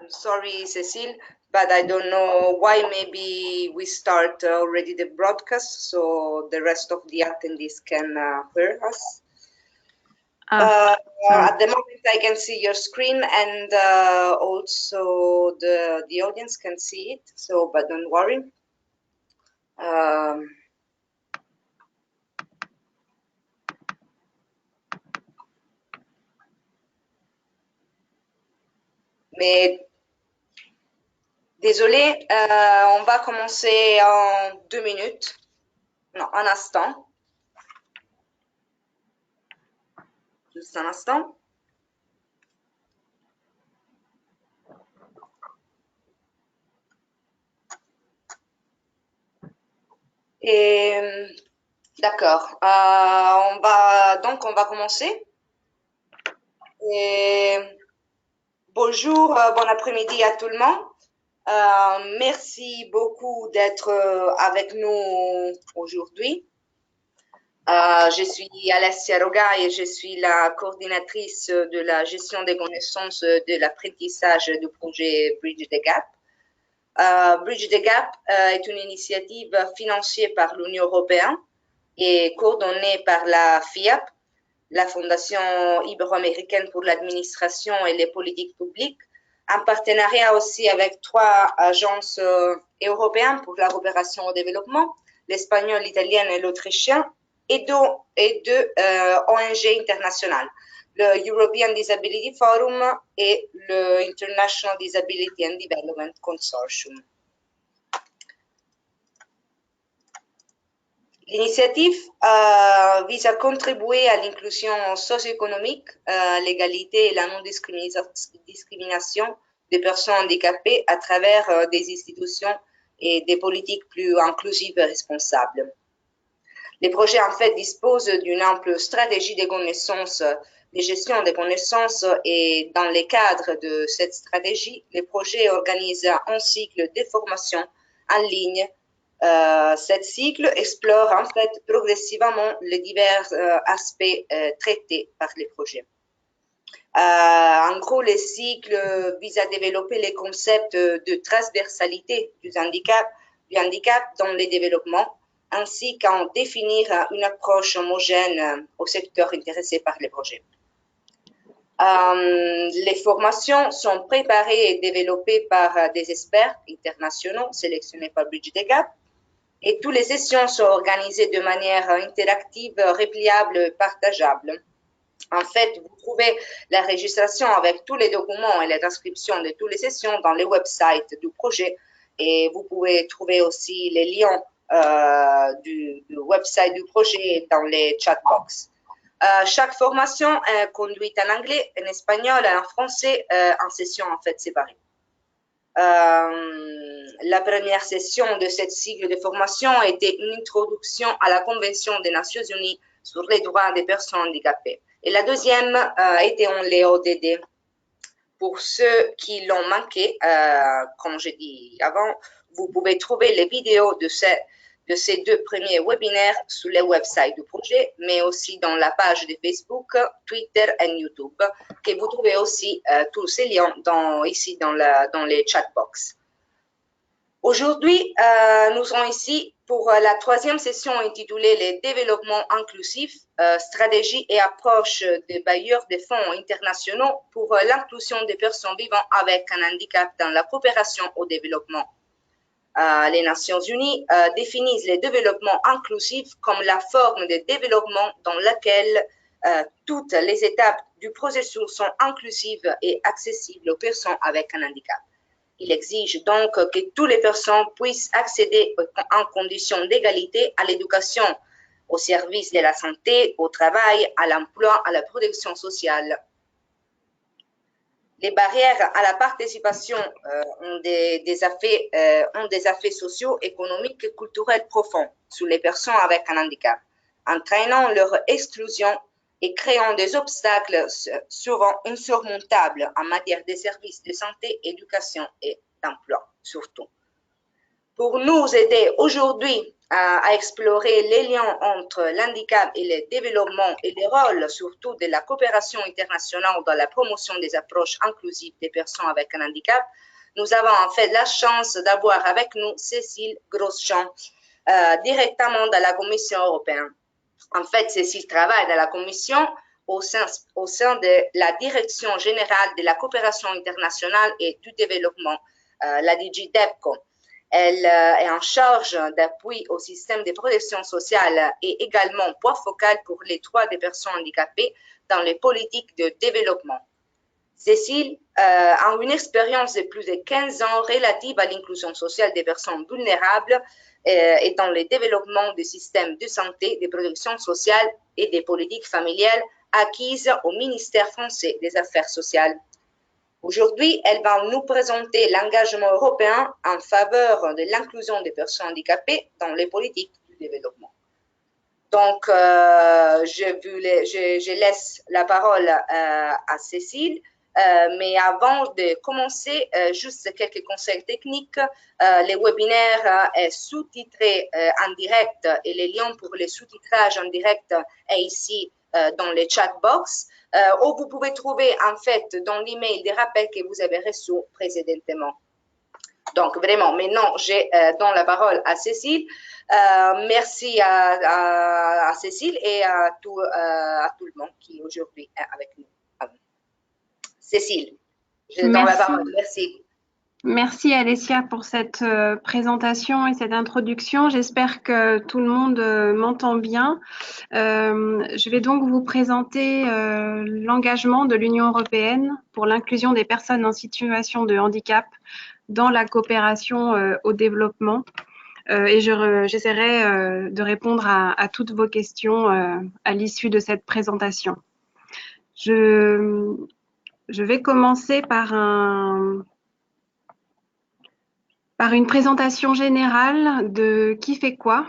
I'm sorry, Cecile, but I don't know why. Maybe we start already the broadcast so the rest of the attendees can hear us. At the moment, I can see your screen, and also the audience can see it. So, but don't worry. Mais désolé, on va commencer en 2 minutes. Non, un instant. Juste un instant. Et d'accord. On va commencer. Et bonjour, bon après-midi à tout le monde. Merci beaucoup d'être avec nous aujourd'hui. Je suis Alessia Roga et je suis la coordinatrice de la gestion des connaissances de l'apprentissage du projet Bridge the Gap. Bridge the Gap est une initiative financée par l'Union européenne et coordonnée par la FIAP, la Fondation ibéro-américaine pour l'administration et les politiques publiques, en partenariat aussi avec 3 agences européennes pour la coopération au développement, l'espagnol, l'italien et l'autrichien, et 2 ONG internationales, le European Disability Forum et le International Disability and Development Consortium. L'initiative vise à contribuer à l'inclusion socio-économique, l'égalité et la non-discrimination des personnes handicapées à travers des institutions et des politiques plus inclusives et responsables. Les projets, en fait, disposent d'une ample stratégie des connaissances, de gestion des connaissances, et dans le cadre de cette stratégie, les projets organisent un cycle de formation en ligne. Cet cycle explore, en fait, progressivement les divers aspects traités par les projets. En gros, le cycle vise à développer les concepts de transversalité du handicap dans le développement, ainsi qu'à définir une approche homogène au secteur intéressé par les projets. Les formations sont préparées et développées par des experts internationaux sélectionnés par Bridge the Gap, et toutes les sessions sont organisées de manière interactive, repliable et partageable. En fait, vous trouvez la registration avec tous les documents et la transcription de toutes les sessions dans le website du projet, et vous pouvez trouver aussi les liens du website du projet dans les chat box. Chaque formation est conduite en anglais, en espagnol et en français, en sessions en fait séparées. La première session de cette cycle de formation était une introduction à la Convention des Nations Unies sur les droits des personnes handicapées. Et la deuxième était en l'ODD. Pour ceux qui l'ont manqué, comme je dis avant, vous pouvez trouver les vidéos de ces 2 premiers webinaires sur le website du projet, mais aussi dans la page de Facebook, Twitter et YouTube, que vous trouvez aussi tous ces liens ici dans les chat box. Aujourd'hui, nous serons ici pour la 3e session intitulée « Les développements inclusifs, stratégies et approches des bailleurs de fonds internationaux pour l'inclusion des personnes vivant avec un handicap dans la coopération au développement ». Les Nations Unies définissent le développement inclusif comme la forme de développement dans laquelle toutes les étapes du processus sont inclusives et accessibles aux personnes avec un handicap. Il exige donc que toutes les personnes puissent accéder en conditions d'égalité à l'éducation, aux services de la santé, au travail, à l'emploi, à la protection sociale. Les barrières à la participation ont des effets sociaux, économiques et culturels profonds sur les personnes avec un handicap, entraînant leur exclusion et créant des obstacles souvent insurmontables en matière de services de santé, éducation et d'emploi surtout. Pour nous aider aujourd'hui à explorer les liens entre l'handicap et le développement et le rôle surtout de la coopération internationale dans la promotion des approches inclusives des personnes avec un handicap, nous avons en fait la chance d'avoir avec nous Cécile Grosjean, directement de la Commission européenne. En fait, Cécile travaille dans la Commission au sein de la Direction générale de la coopération internationale et du développement, la DG DevCo. Elle est en charge d'appui au système de protection sociale et également point focal pour les droits des personnes handicapées dans les politiques de développement. Cécile a une expérience de plus de 15 ans relative à l'inclusion sociale des personnes vulnérables et dans le développement des systèmes de santé, de protection sociale et des politiques familiales acquises au ministère français des Affaires sociales. Aujourd'hui, elle va nous présenter l'engagement européen en faveur de l'inclusion des personnes handicapées dans les politiques du développement. Donc, je laisse la parole à Cécile, mais avant de commencer, juste quelques conseils techniques. Le webinaire est sous-titré en direct et le lien pour le sous-titrage en direct est ici dans le chat box, où vous pouvez trouver en fait dans l'email des rappels que vous avez reçus précédemment. Donc, vraiment, maintenant, je donne la parole à Cécile. Merci à Cécile et à tout le monde qui aujourd'hui est avec nous. Cécile, je donne la parole. Merci. Merci Alessia pour cette présentation et cette introduction. J'espère que tout le monde m'entend bien. Je vais donc vous présenter l'engagement de l'Union européenne pour l'inclusion des personnes en situation de handicap dans la coopération au développement. Et j'essaierai de répondre à toutes vos questions à l'issue de cette présentation. Je vais commencer par une présentation générale de qui fait quoi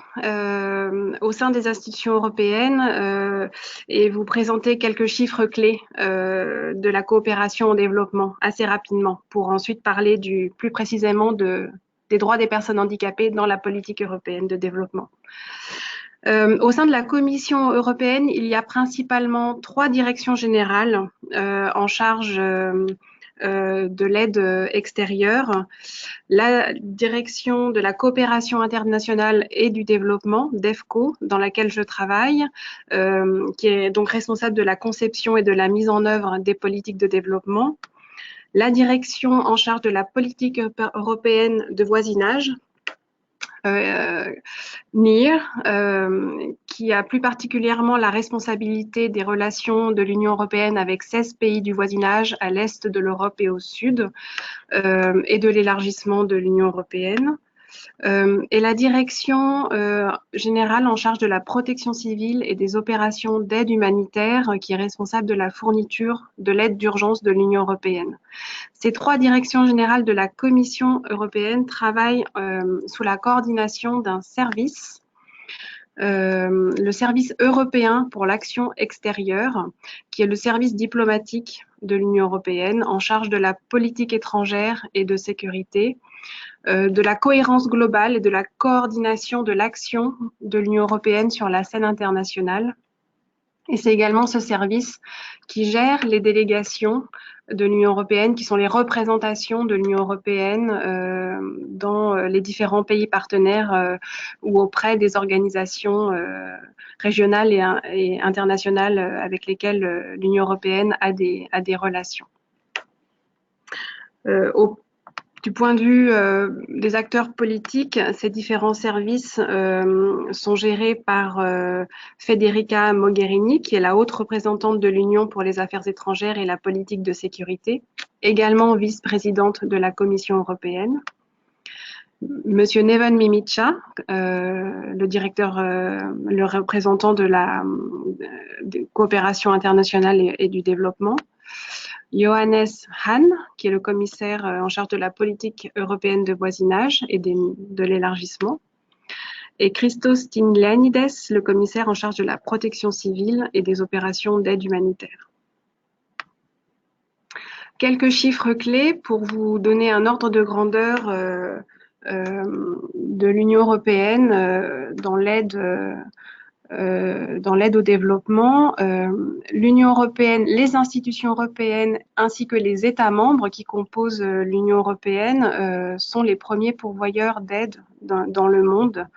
au sein des institutions européennes et vous présenter quelques chiffres clés de la coopération au développement assez rapidement pour ensuite parler plus précisément des droits des personnes handicapées dans la politique européenne de développement. Au sein de la Commission européenne, il y a principalement 3 directions générales en charge de l'aide extérieure, la direction de la coopération internationale et du développement, DEFCO, dans laquelle je travaille, qui est donc responsable de la conception et de la mise en œuvre des politiques de développement, la direction en charge de la politique européenne de voisinage, NIR, qui a plus particulièrement la responsabilité des relations de l'Union européenne avec 16 pays du voisinage à l'est de l'Europe et au sud, et de l'élargissement de l'Union européenne. Et la direction générale en charge de la protection civile et des opérations d'aide humanitaire qui est responsable de la fourniture de l'aide d'urgence de l'Union européenne. Ces 3 directions générales de la Commission européenne travaillent sous la coordination d'un service, le service européen pour l'action extérieure, qui est le service diplomatique de l'Union européenne en charge de la politique étrangère et de sécurité, de la cohérence globale et de la coordination de l'action de l'Union européenne sur la scène internationale. Et c'est également ce service qui gère les délégations de l'Union européenne, qui sont les représentations de l'Union européenne dans les différents pays partenaires ou auprès des organisations régionales et internationales avec lesquelles l'Union européenne a des relations. Du point de vue des acteurs politiques, ces différents services sont gérés par Federica Mogherini, qui est la haute représentante de l'Union pour les affaires étrangères et la politique de sécurité, également vice-présidente de la Commission européenne. Monsieur Neven Mimica, le représentant de la coopération internationale et du développement. Johannes Hahn, qui est le commissaire en charge de la politique européenne de voisinage et de l'élargissement, et Christos Stylianides, le commissaire en charge de la protection civile et des opérations d'aide humanitaire. Quelques chiffres clés pour vous donner un ordre de grandeur de l'Union européenne dans l'aide au développement. L'Union européenne, les institutions européennes ainsi que les États membres qui composent l'Union européenne sont les premiers pourvoyeurs d'aide dans le monde,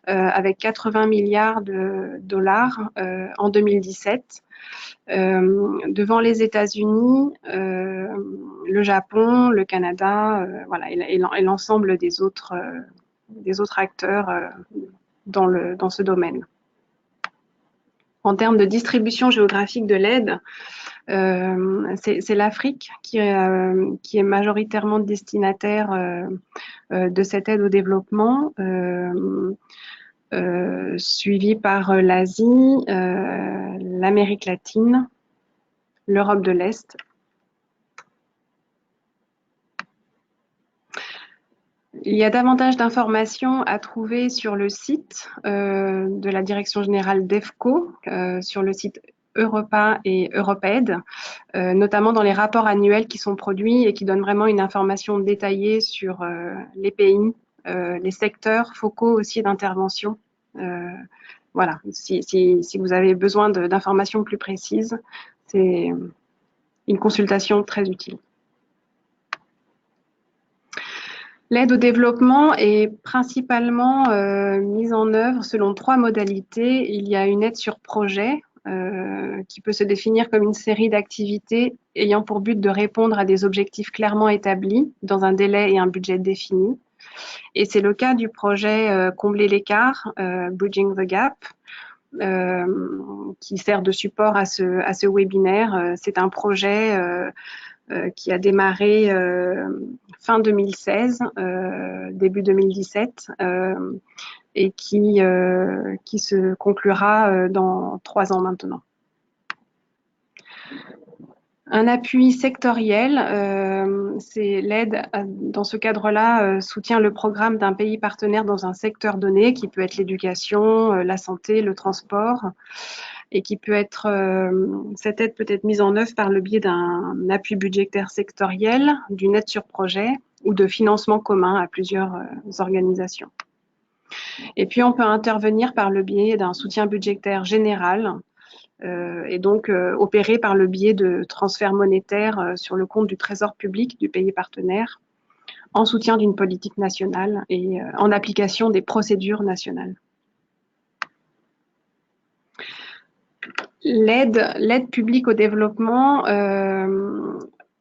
avec 80 milliards de dollars en 2017. Devant les États-Unis, le Japon, le Canada, voilà, et l'ensemble des autres acteurs dans ce domaine. En termes de distribution géographique de l'aide, c'est l'Afrique qui est majoritairement destinataire de cette aide au développement, suivi par l'Asie, l'Amérique latine, l'Europe de l'Est. Il y a davantage d'informations à trouver sur le site de la Direction générale DEFCO, sur le site Europa et Europaid, notamment dans les rapports annuels qui sont produits et qui donnent vraiment une information détaillée sur les pays, les secteurs focaux aussi d'intervention. Voilà, si vous avez besoin d'informations plus précises, c'est une consultation très utile. L'aide au développement est principalement mise en œuvre selon 3 modalités. Il y a une aide sur projet qui peut se définir comme une série d'activités ayant pour but de répondre à des objectifs clairement établis dans un délai et un budget définis. Et c'est le cas du projet Combler l'écart, Bridging the Gap, qui sert de support à ce webinaire. C'est un projet qui a démarré fin 2016, début 2017, et qui se conclura dans 3 ans maintenant. Un appui sectoriel, c'est l'aide, dans ce cadre-là, soutient le programme d'un pays partenaire dans un secteur donné, qui peut être l'éducation, la santé, le transport, et qui peut être, cette aide peut être mise en œuvre par le biais d'un appui budgétaire sectoriel, d'une aide sur projet ou de financement commun à plusieurs organisations. Et puis, on peut intervenir par le biais d'un soutien budgétaire général, et donc opéré par le biais de transferts monétaires sur le compte du trésor public du pays partenaire, en soutien d'une politique nationale et en application des procédures nationales. L'aide publique au développement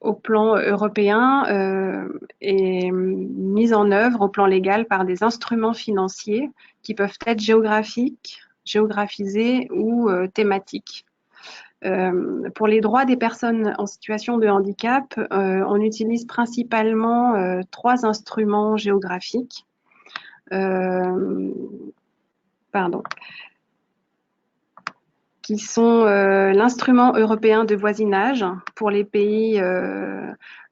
au plan européen est mise en œuvre au plan légal par des instruments financiers qui peuvent être géographiques, géographisés ou thématiques. Pour les droits des personnes en situation de handicap, on utilise principalement 3 instruments géographiques. Qui sont l'instrument européen de voisinage pour les pays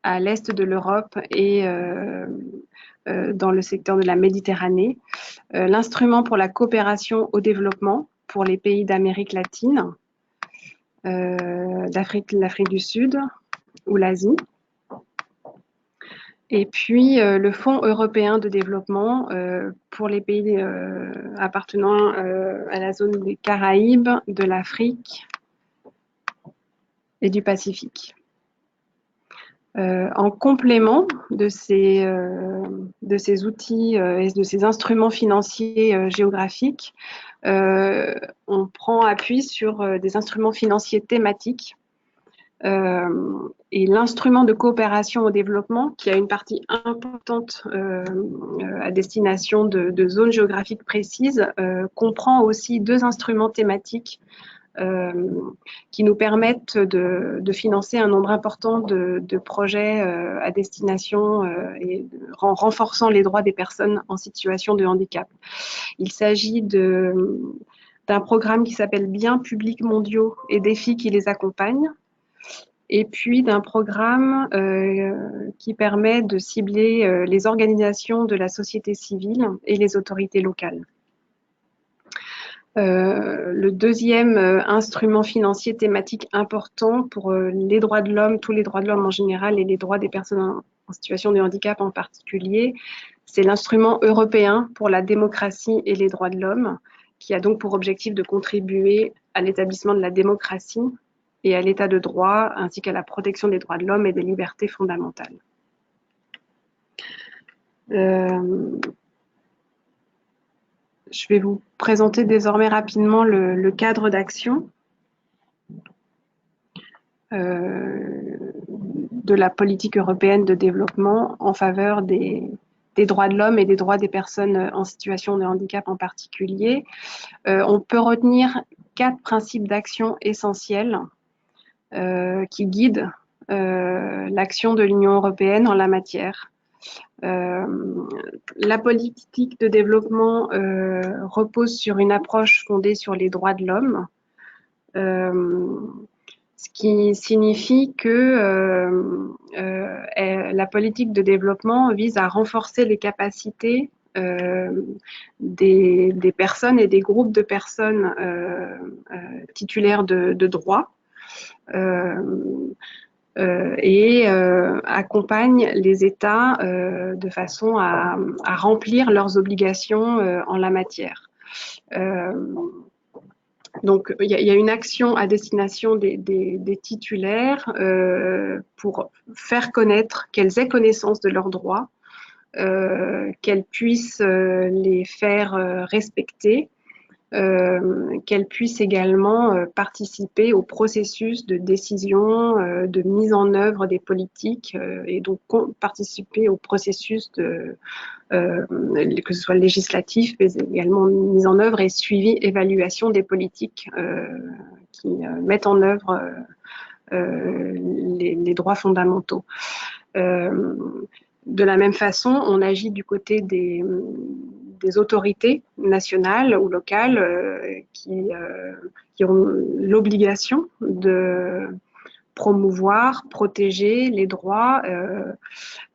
à l'est de l'Europe et dans le secteur de la Méditerranée, l'instrument pour la coopération au développement pour les pays d'Amérique latine, l'Afrique du Sud ou l'Asie. Et puis le Fonds européen de développement pour les pays appartenant à la zone des Caraïbes, de l'Afrique et du Pacifique. En complément de ces outils et de ces instruments financiers géographiques, on prend appui sur des instruments financiers thématiques. Et l'instrument de coopération au développement, qui a une partie importante à destination de zones géographiques précises, comprend aussi 2 instruments thématiques qui nous permettent de financer un nombre important de projets à destination et en renforçant les droits des personnes en situation de handicap. Il s'agit d'un programme qui s'appelle Biens publics mondiaux et défis qui les accompagnent, et puis d'un programme qui permet de cibler les organisations de la société civile et les autorités locales. Le deuxième instrument financier thématique important pour les droits de l'homme, tous les droits de l'homme en général et les droits des personnes en situation de handicap en particulier, C'est l'instrument européen pour la démocratie et les droits de l'homme, qui a donc pour objectif de contribuer à l'établissement de la démocratie et à l'état de droit, ainsi qu'à la protection des droits de l'homme et des libertés fondamentales. Je vais vous présenter désormais rapidement le cadre d'action de la politique européenne de développement en faveur des droits de l'homme et des droits des personnes en situation de handicap en particulier. On peut retenir 4 principes d'action essentiels qui guident l'action de l'Union européenne en la matière. La politique de développement repose sur une approche fondée sur les droits de l'homme, ce qui signifie que la politique de développement vise à renforcer les capacités des personnes et des groupes de personnes titulaires de droits et accompagne les États de façon à remplir leurs obligations en la matière. Donc, il y a une action à destination des titulaires pour faire connaître, qu'elles aient connaissance de leurs droits, qu'elles puissent les faire respecter, qu'elles puissent également participer au processus de décision, de mise en œuvre des politiques et donc participer au processus de que ce soit législatif, mais également mise en œuvre et suivi, évaluation des politiques qui mettent en œuvre les droits fondamentaux. De la même façon, on agit du côté des autorités nationales ou locales qui ont l'obligation de promouvoir, protéger les droits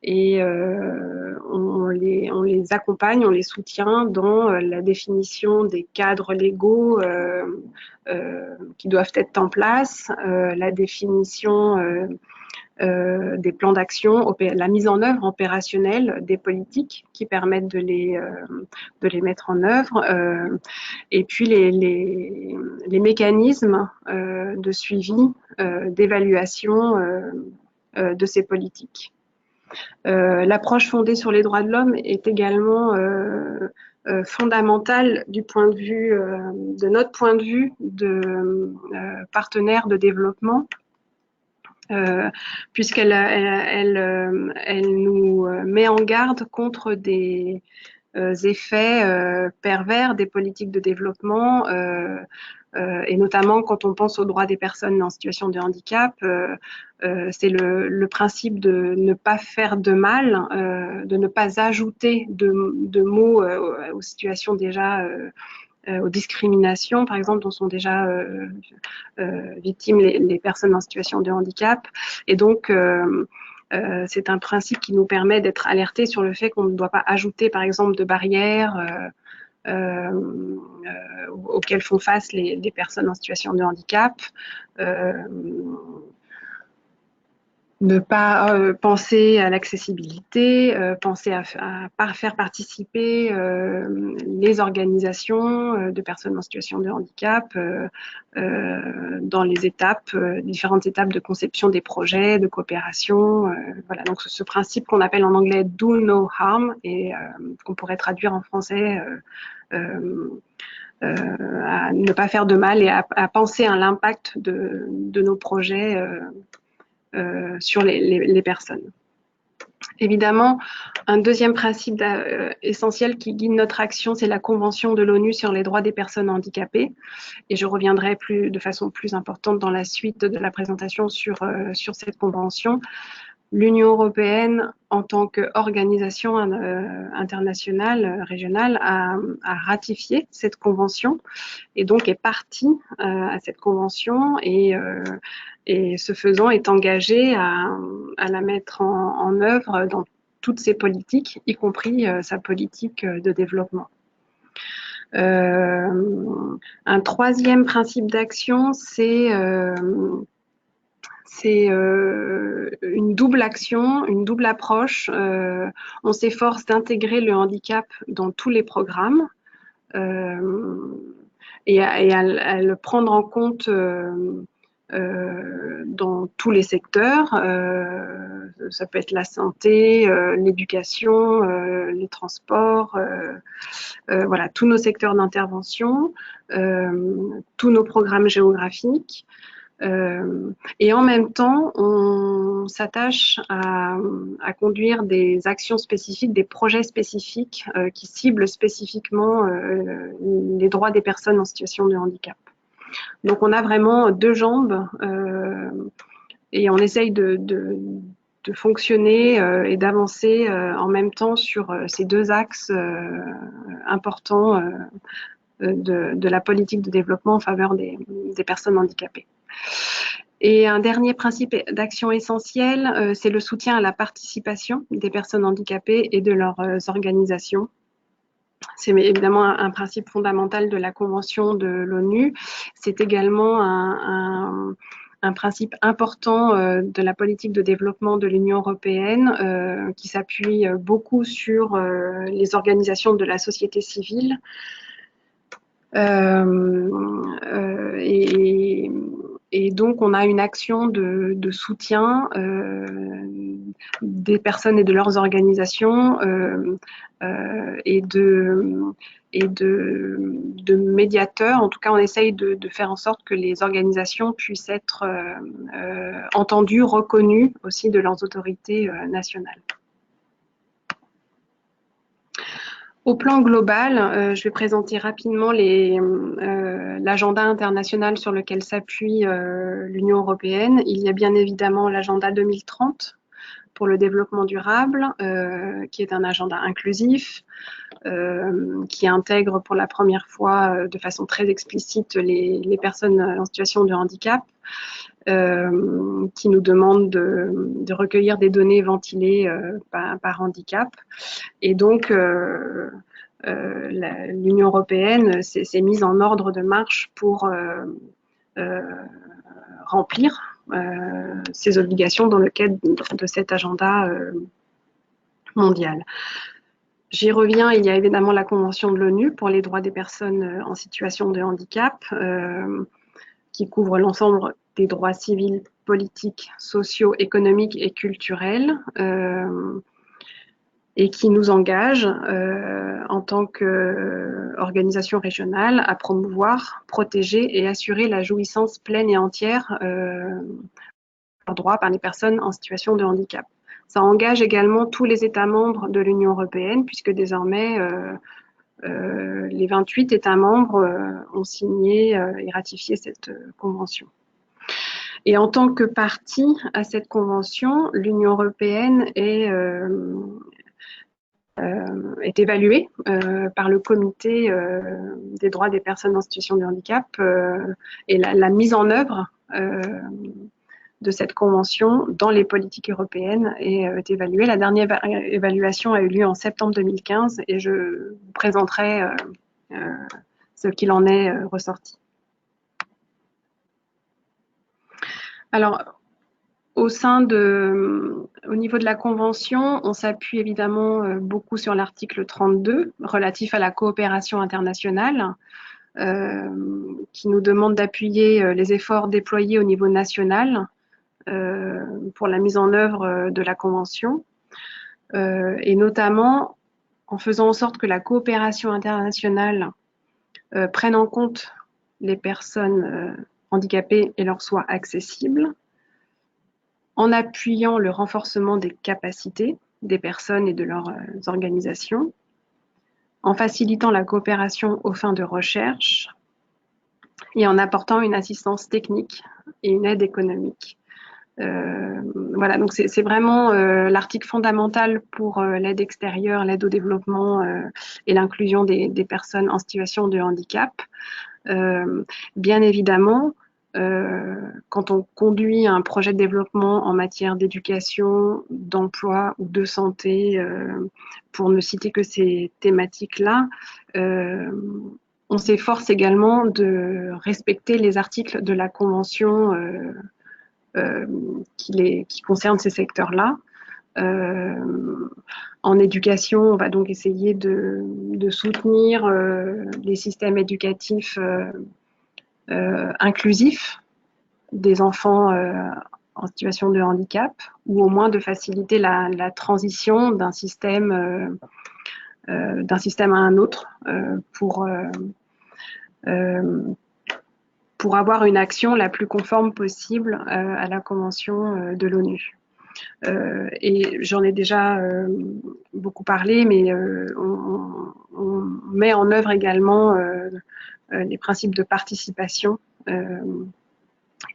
et on les accompagne, on les soutient dans la définition des cadres légaux qui doivent être en place, la définition des plans d'action, la mise en œuvre opérationnelle des politiques qui permettent de les mettre en œuvre, et puis les mécanismes de suivi, d'évaluation de ces politiques. L'approche fondée sur les droits de l'homme est également fondamentale du point de vue, de notre point de vue de partenaires de développement, puisqu'elle nous met en garde contre des effets pervers des politiques de développement, et notamment quand on pense aux droits des personnes en situation de handicap, c'est le principe de ne pas faire de mal, de ne pas ajouter de mots aux situations déjà aux discriminations, par exemple, dont sont déjà victimes les personnes en situation de handicap. Et donc, c'est un principe qui nous permet d'être alertés sur le fait qu'on ne doit pas ajouter, par exemple, de barrières auxquelles font face les personnes en situation de handicap. Ne pas penser à l'accessibilité, penser à faire participer les organisations de personnes en situation de handicap dans les étapes, différentes étapes de conception des projets, de coopération. Voilà, donc ce principe qu'on appelle en anglais do no harm et qu'on pourrait traduire en français à ne pas faire de mal et à penser à l'impact de nos projets sur les personnes. Évidemment, un deuxième principe essentiel qui guide notre action, c'est la Convention de l'ONU sur les droits des personnes handicapées. Et je reviendrai de façon plus importante dans la suite de la présentation sur cette convention. L'Union européenne, en tant qu'organisation internationale, régionale, a ratifié cette convention et donc est partie à cette convention et ce faisant est engagée à la mettre en œuvre dans toutes ses politiques, y compris sa politique de développement. Un troisième principe d'action, c'est c'est une double action, une double approche. On s'efforce d'intégrer le handicap dans tous les programmes et à le prendre en compte dans tous les secteurs. Ça peut être la santé, l'éducation, les transports, voilà, tous nos secteurs d'intervention, tous nos programmes géographiques. Et en même temps, on s'attache à conduire des actions spécifiques, des projets spécifiques qui ciblent spécifiquement les droits des personnes en situation de handicap. Donc on a vraiment deux jambes et on essaye de fonctionner et d'avancer en même temps sur ces deux axes importants de la politique de développement en faveur des personnes handicapées. Et un dernier principe d'action essentiel, c'est le soutien à la participation des personnes handicapées et de leurs organisations. C'est évidemment un principe fondamental de la Convention de l'ONU. C'est également un principe important de la politique de développement de l'Union européenne qui s'appuie beaucoup sur les organisations de la société civile. Et donc, on a une action de soutien des personnes et de leurs organisations et de médiateurs. En tout cas, on essaye de faire en sorte que les organisations puissent être entendues, reconnues aussi de leurs autorités nationales. Au plan global, je vais présenter rapidement l'agenda international sur lequel s'appuie l'Union européenne. Il y a bien évidemment l'agenda 2030 pour le développement durable, qui est un agenda inclusif, qui intègre pour la première fois de façon très explicite les personnes en situation de handicap, qui nous demande de recueillir des données ventilées par handicap. Et donc, l'Union européenne s'est mise en ordre de marche pour remplir ses obligations dans le cadre de cet agenda mondial. J'y reviens, il y a évidemment la Convention de l'ONU pour les droits des personnes en situation de handicap, qui couvre l'ensemble des droits civils, politiques, sociaux, économiques et culturels, et qui nous engage en tant qu'organisation régionale à promouvoir, protéger et assurer la jouissance pleine et entière leurs droits par les personnes en situation de handicap. Ça engage également tous les États membres de l'Union européenne, puisque désormais les 28 États membres ont signé et ratifié cette convention. Et en tant que partie à cette convention, l'Union européenne est évaluée par le comité des droits des personnes en situation de handicap et la mise en œuvre de cette convention dans les politiques européennes est évaluée. La dernière évaluation a eu lieu en septembre 2015 et je vous présenterai ce qu'il en est ressorti. Alors, au niveau de la Convention, on s'appuie évidemment beaucoup sur l'article 32 relatif à la coopération internationale qui nous demande d'appuyer les efforts déployés au niveau national pour la mise en œuvre de la Convention et notamment en faisant en sorte que la coopération internationale prenne en compte les personnes handicapées et leur soit accessible, en appuyant le renforcement des capacités des personnes et de leurs organisations, en facilitant la coopération aux fins de recherche et en apportant une assistance technique et une aide économique. Voilà, donc c'est vraiment l'article fondamental pour l'aide extérieure, l'aide au développement et l'inclusion des personnes en situation de handicap. Bien évidemment, quand on conduit un projet de développement en matière d'éducation, d'emploi ou de santé, pour ne citer que ces thématiques-là, on s'efforce également de respecter les articles de la Convention qui concernent ces secteurs-là. En éducation, on va donc essayer de soutenir les systèmes éducatifs inclusifs des enfants en situation de handicap, ou au moins de faciliter la transition d'un système à un autre pour avoir une action la plus conforme possible à la Convention de l'ONU. Et j'en ai déjà beaucoup parlé, mais on met en œuvre également les principes de participation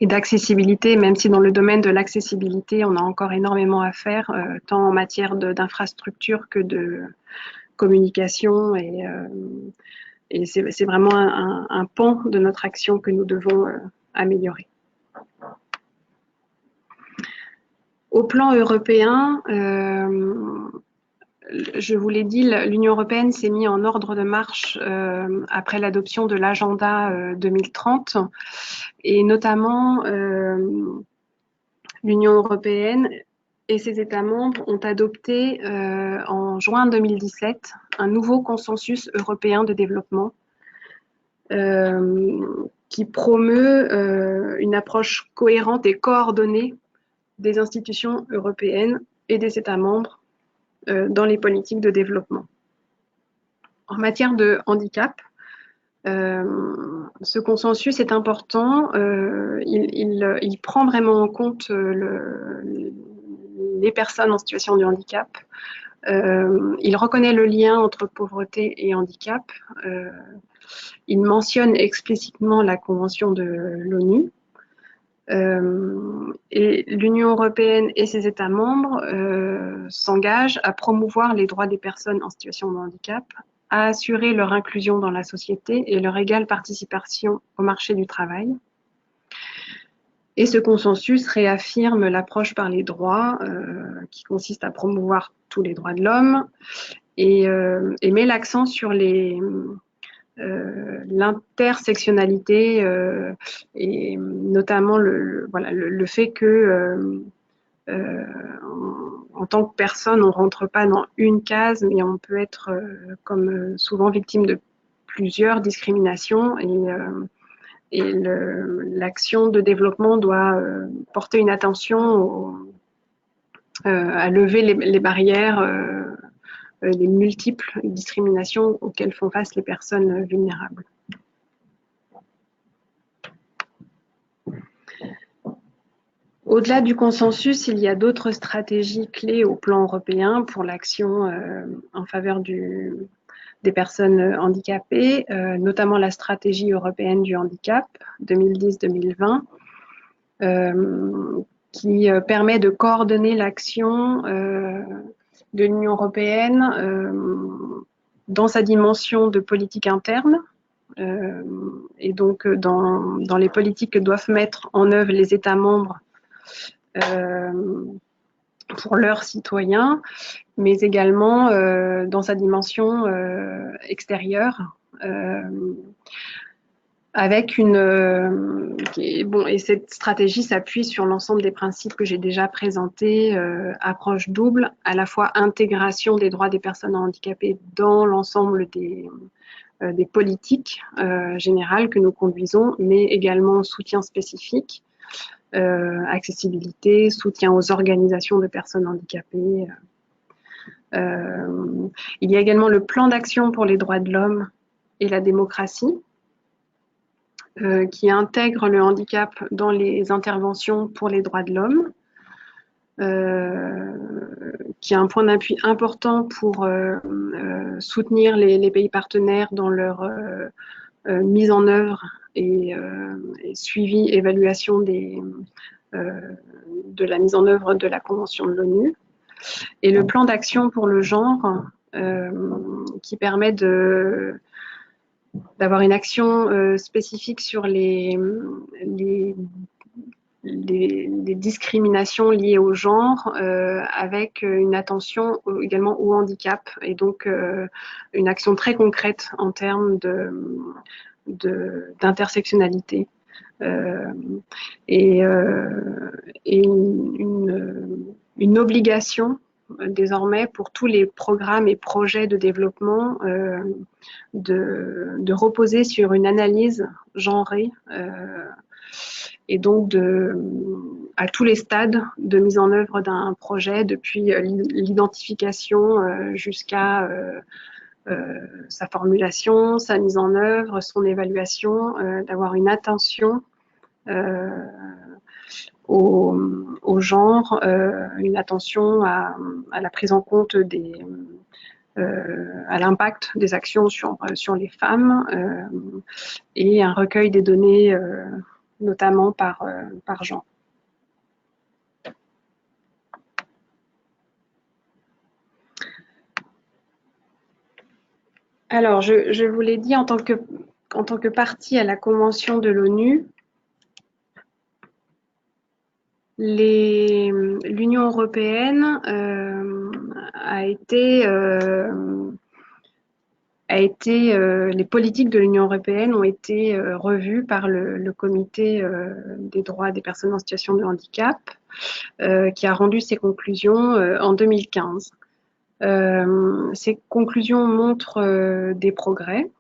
et d'accessibilité, même si dans le domaine de l'accessibilité, on a encore énormément à faire, tant en matière d'infrastructure que de communication. Et c'est vraiment un pan de notre action que nous devons améliorer. Au plan européen, je vous l'ai dit, l'Union européenne s'est mise en ordre de marche après l'adoption de l'agenda 2030, et notamment l'Union européenne et ses États membres ont adopté en juin 2017 un nouveau consensus européen de développement qui promeut une approche cohérente et coordonnée des institutions européennes et des États membres dans les politiques de développement. En matière de handicap, ce consensus est important. Il prend vraiment en compte les personnes en situation de handicap. Il reconnaît le lien entre pauvreté et handicap. Il mentionne explicitement la Convention de l'ONU. Et l'Union européenne et ses États membres s'engagent à promouvoir les droits des personnes en situation de handicap, à assurer leur inclusion dans la société et leur égale participation au marché du travail. Et ce consensus réaffirme l'approche par les droits qui consiste à promouvoir tous les droits de l'homme et met l'accent sur l'intersectionnalité et notamment le fait que en tant que personne, on ne rentre pas dans une case, mais on peut être comme souvent victime de plusieurs discriminations et l'action de développement doit porter une attention à lever les barrières les multiples discriminations auxquelles font face les personnes vulnérables. Au-delà du consensus, il y a d'autres stratégies clés au plan européen pour l'action en faveur des personnes handicapées, notamment la stratégie européenne du handicap 2010-2020, qui permet de coordonner l'action de l'Union européenne dans sa dimension de politique interne et donc dans les politiques que doivent mettre en œuvre les États membres pour leurs citoyens, mais également dans sa dimension extérieure avec et cette stratégie s'appuie sur l'ensemble des principes que j'ai déjà présentés, approche double, à la fois intégration des droits des personnes handicapées dans l'ensemble des politiques générales que nous conduisons, mais également soutien spécifique, accessibilité, soutien aux organisations de personnes handicapées. Il y a également le plan d'action pour les droits de l'homme et la démocratie, qui intègre le handicap dans les interventions pour les droits de l'homme, qui est un point d'appui important pour soutenir les pays partenaires dans leur mise en œuvre et suivi, évaluation de la mise en œuvre de la Convention de l'ONU. Et le plan d'action pour le genre, qui permet d'avoir une action spécifique sur les discriminations liées au genre, avec une attention également au handicap et donc une action très concrète en termes d'intersectionnalité et une obligation désormais pour tous les programmes et projets de développement de reposer sur une analyse genrée et donc à tous les stades de mise en œuvre d'un projet, depuis l'identification jusqu'à sa formulation, sa mise en œuvre, son évaluation, d'avoir une attention au genre, une attention à la prise en compte à l'impact des actions sur les femmes et un recueil des données notamment par genre. Alors, je vous l'ai dit, en tant que partie à la Convention de l'ONU, l'Union européenne les politiques de l'Union européenne ont été revues par le Comité des droits des personnes en situation de handicap, qui a rendu ses conclusions en 2015. Ces conclusions montrent des progrès,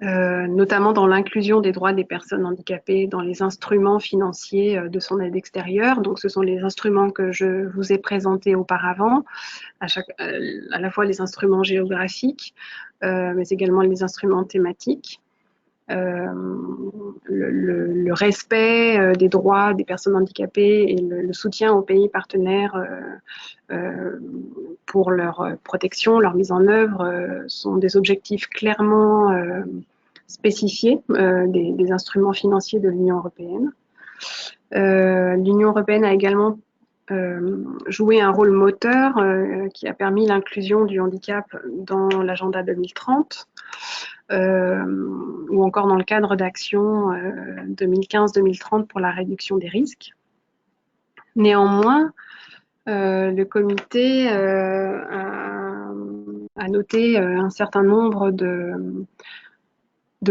notamment dans l'inclusion des droits des personnes handicapées dans les instruments financiers de son aide extérieure. Donc, ce sont les instruments que je vous ai présentés auparavant, à la fois les instruments géographiques, mais également les instruments thématiques. Le respect des droits des personnes handicapées et le soutien aux pays partenaires pour leur protection, leur mise en œuvre sont des objectifs clairement spécifiés des instruments financiers de l'Union européenne. L'Union européenne a également joué un rôle moteur qui a permis l'inclusion du handicap dans l'agenda 2030 ou encore dans le cadre d'actions 2015-2030 pour la réduction des risques. Néanmoins, le comité a noté un certain nombre de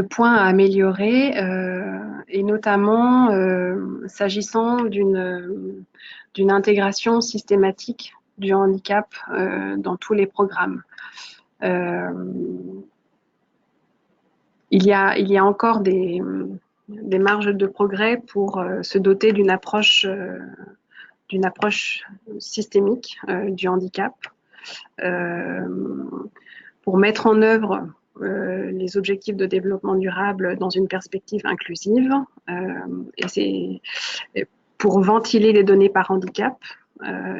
points à améliorer, et notamment s'agissant d'une intégration systématique du handicap dans tous les programmes. Il y a encore des marges de progrès pour se doter d'une approche systémique du handicap, pour mettre en œuvre les objectifs de développement durable dans une perspective inclusive, et c'est pour ventiler les données par handicap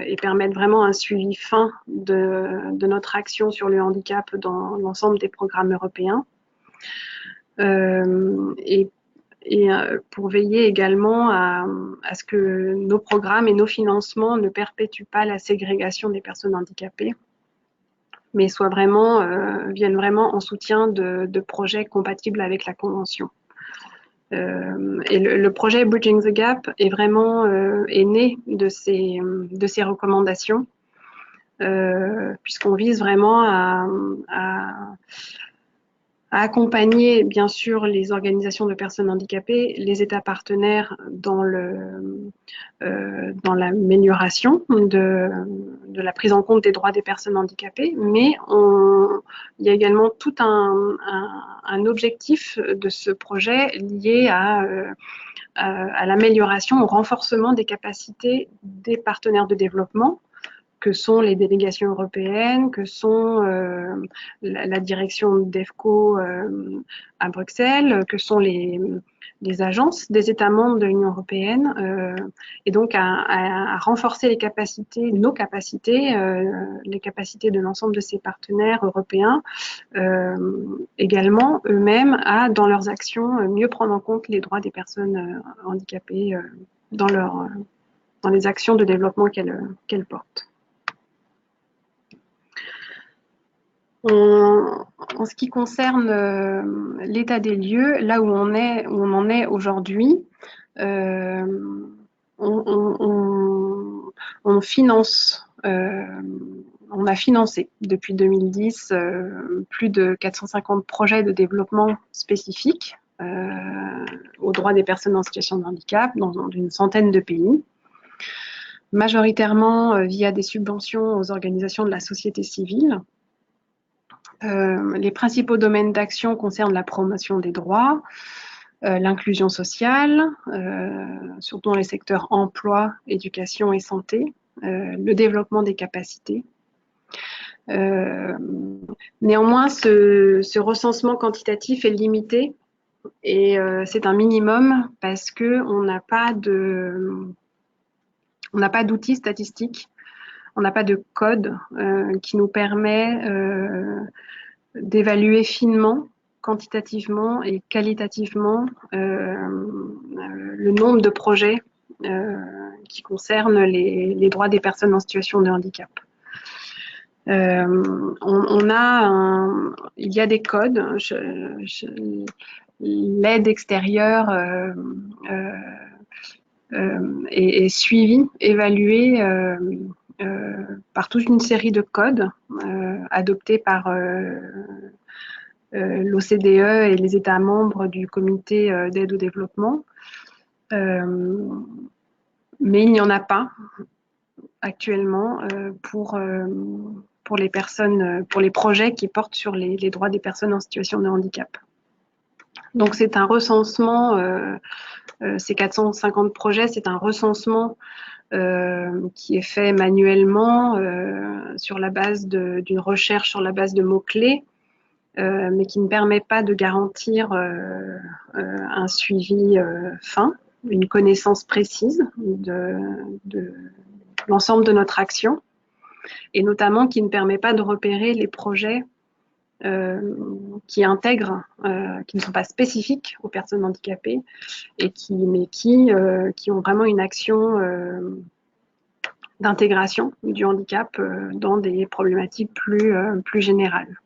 et permettre vraiment un suivi fin de notre action sur le handicap dans l'ensemble des programmes européens. Et pour veiller également à ce que nos programmes et nos financements ne perpétuent pas la ségrégation des personnes handicapées, mais viennent vraiment en soutien de projets compatibles avec la Convention. Et le projet Bridging the Gap est né de ces recommandations, puisqu'on vise vraiment à accompagner bien sûr les organisations de personnes handicapées, les États partenaires dans l'amélioration de la prise en compte des droits des personnes handicapées, mais il y a également tout un objectif de ce projet lié à l'amélioration, au renforcement des capacités des partenaires de développement, que sont les délégations européennes, que sont la direction d'EFCO à Bruxelles, que sont les agences des États membres de l'Union européenne, et donc à renforcer nos capacités, les capacités de l'ensemble de ces partenaires européens, également eux-mêmes dans leurs actions, mieux prendre en compte les droits des personnes handicapées dans les actions de développement qu'elles portent. En ce qui concerne l'état des lieux, là où on en est aujourd'hui, on finance, on a financé depuis 2010 plus de 450 projets de développement spécifiques aux droits des personnes en situation de handicap dans une centaine de pays, majoritairement via des subventions aux organisations de la société civile. Les principaux domaines d'action concernent la promotion des droits, l'inclusion sociale, surtout dans les secteurs emploi, éducation et santé, le développement des capacités. Néanmoins, ce recensement quantitatif est limité et c'est un minimum parce qu'on n'a pas d'outils statistiques, on n'a pas de code qui nous permet d'évaluer finement, quantitativement et qualitativement le nombre de projets qui concernent les droits des personnes en situation de handicap. Il y a des codes. L'aide extérieure est suivie, évaluée par toute une série de codes adoptés par l'OCDE et les États membres du comité d'aide au développement. Mais il n'y en a pas actuellement pour les personnes, pour les projets qui portent sur les droits des personnes en situation de handicap. Donc c'est un recensement, ces 450 projets, c'est un recensement qui est fait manuellement sur la base d'une recherche sur la base de mots-clés, mais qui ne permet pas de garantir un suivi fin, une connaissance précise de l'ensemble de notre action, et notamment qui ne permet pas de repérer les projets qui intègrent, qui ne sont pas spécifiques aux personnes handicapées, et qui ont vraiment une action d'intégration du handicap dans des problématiques plus générales.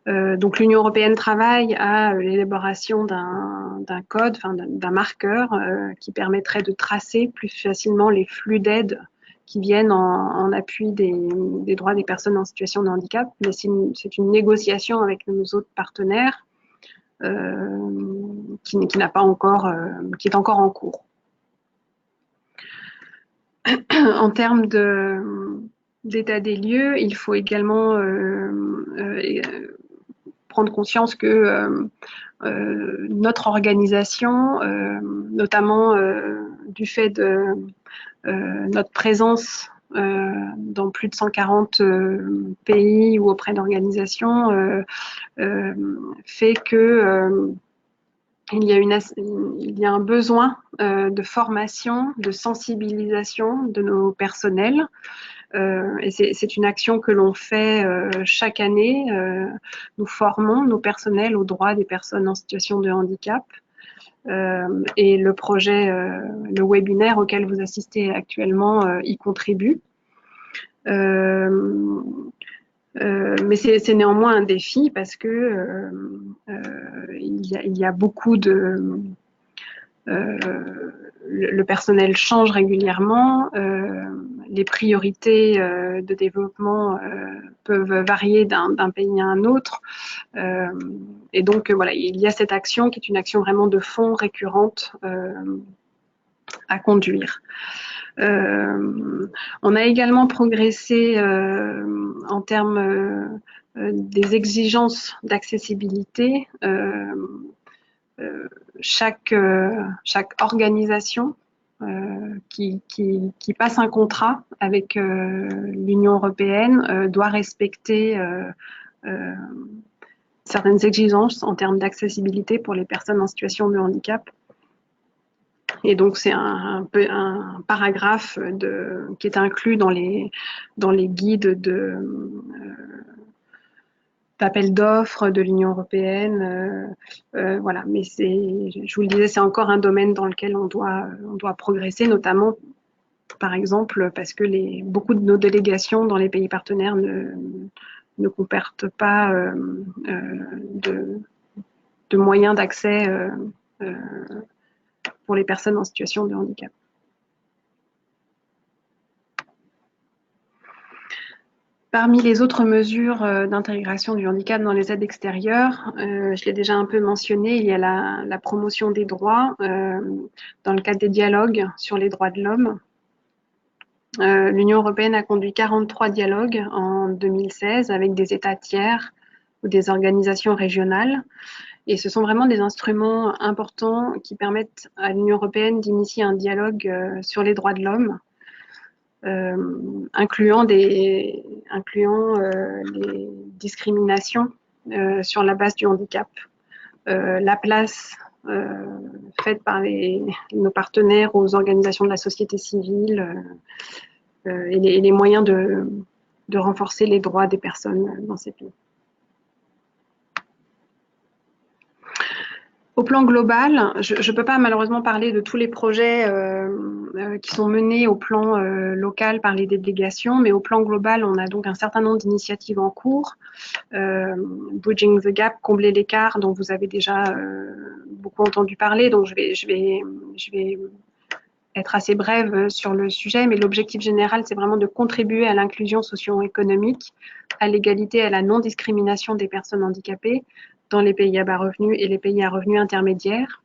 Donc l'Union européenne travaille à l'élaboration d'un code, d'un marqueur qui permettrait de tracer plus facilement les flux d'aide qui viennent en appui des droits des personnes en situation de handicap, mais c'est une négociation avec nos autres partenaires qui est encore en cours. En termes d'état des lieux, il faut également prendre conscience que notre organisation, notamment du fait de notre présence dans plus de 140 pays ou auprès d'organisations, fait que il y a un besoin de formation, de sensibilisation de nos personnels. Et c'est une action que l'on fait chaque année. Nous formons nos personnels aux droits des personnes en situation de handicap. Et le projet, le webinaire auquel vous assistez actuellement y contribue. Mais c'est néanmoins un défi parce que il y a beaucoup de... le personnel change régulièrement, les priorités de développement peuvent varier d'un pays à un autre, et donc voilà, il y a cette action qui est une action vraiment de fond récurrente à conduire. On a également progressé en termes des exigences d'accessibilité. Chaque organisation qui passe un contrat avec l'Union européenne doit respecter certaines exigences en termes d'accessibilité pour les personnes en situation de handicap. Et donc c'est un paragraphe qui est inclus dans les guides d'appel d'offres de l'Union européenne. Voilà, mais je vous le disais, c'est encore un domaine dans lequel on doit progresser, notamment par exemple parce que beaucoup de nos délégations dans les pays partenaires ne comportent pas de moyens d'accès pour les personnes en situation de handicap. Parmi les autres mesures d'intégration du handicap dans les aides extérieures, je l'ai déjà un peu mentionné, il y a la promotion des droits dans le cadre des dialogues sur les droits de l'homme. L'Union européenne a conduit 43 dialogues en 2016 avec des États tiers ou des organisations régionales. Et ce sont vraiment des instruments importants qui permettent à l'Union européenne d'initier un dialogue sur les droits de l'homme, incluant les discriminations sur la base du handicap. La place faite par nos partenaires aux organisations de la société civile et les moyens de renforcer les droits des personnes dans ces pays. Au plan global, je ne peux pas malheureusement parler de tous les projets qui sont menés au plan local par les délégations, mais au plan global, on a donc un certain nombre d'initiatives en cours. Bridging the Gap, combler l'écart, dont vous avez déjà beaucoup entendu parler, donc je vais être assez brève sur le sujet, mais l'objectif général, c'est vraiment de contribuer à l'inclusion socio-économique, à l'égalité et à la non-discrimination des personnes handicapées dans les pays à bas revenus et les pays à revenus intermédiaires,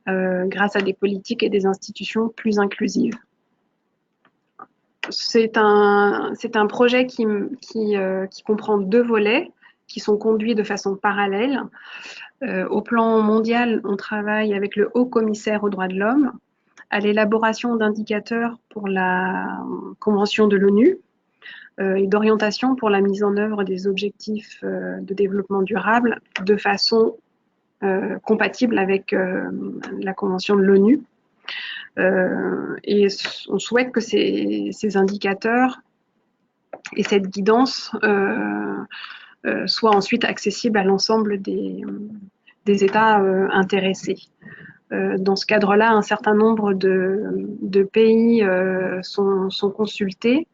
grâce à des politiques et des institutions plus inclusives. C'est un projet qui comprend 2 volets qui sont conduits de façon parallèle. Au plan mondial, on travaille avec le Haut-Commissaire aux droits de l'homme à l'élaboration d'indicateurs pour la Convention de l'ONU et d'orientation pour la mise en œuvre des objectifs de développement durable de façon compatible avec la Convention de l'ONU. Et on souhaite que ces indicateurs et cette guidance soient ensuite accessibles à l'ensemble des États intéressés. Dans ce cadre-là, un certain nombre de pays sont consultés,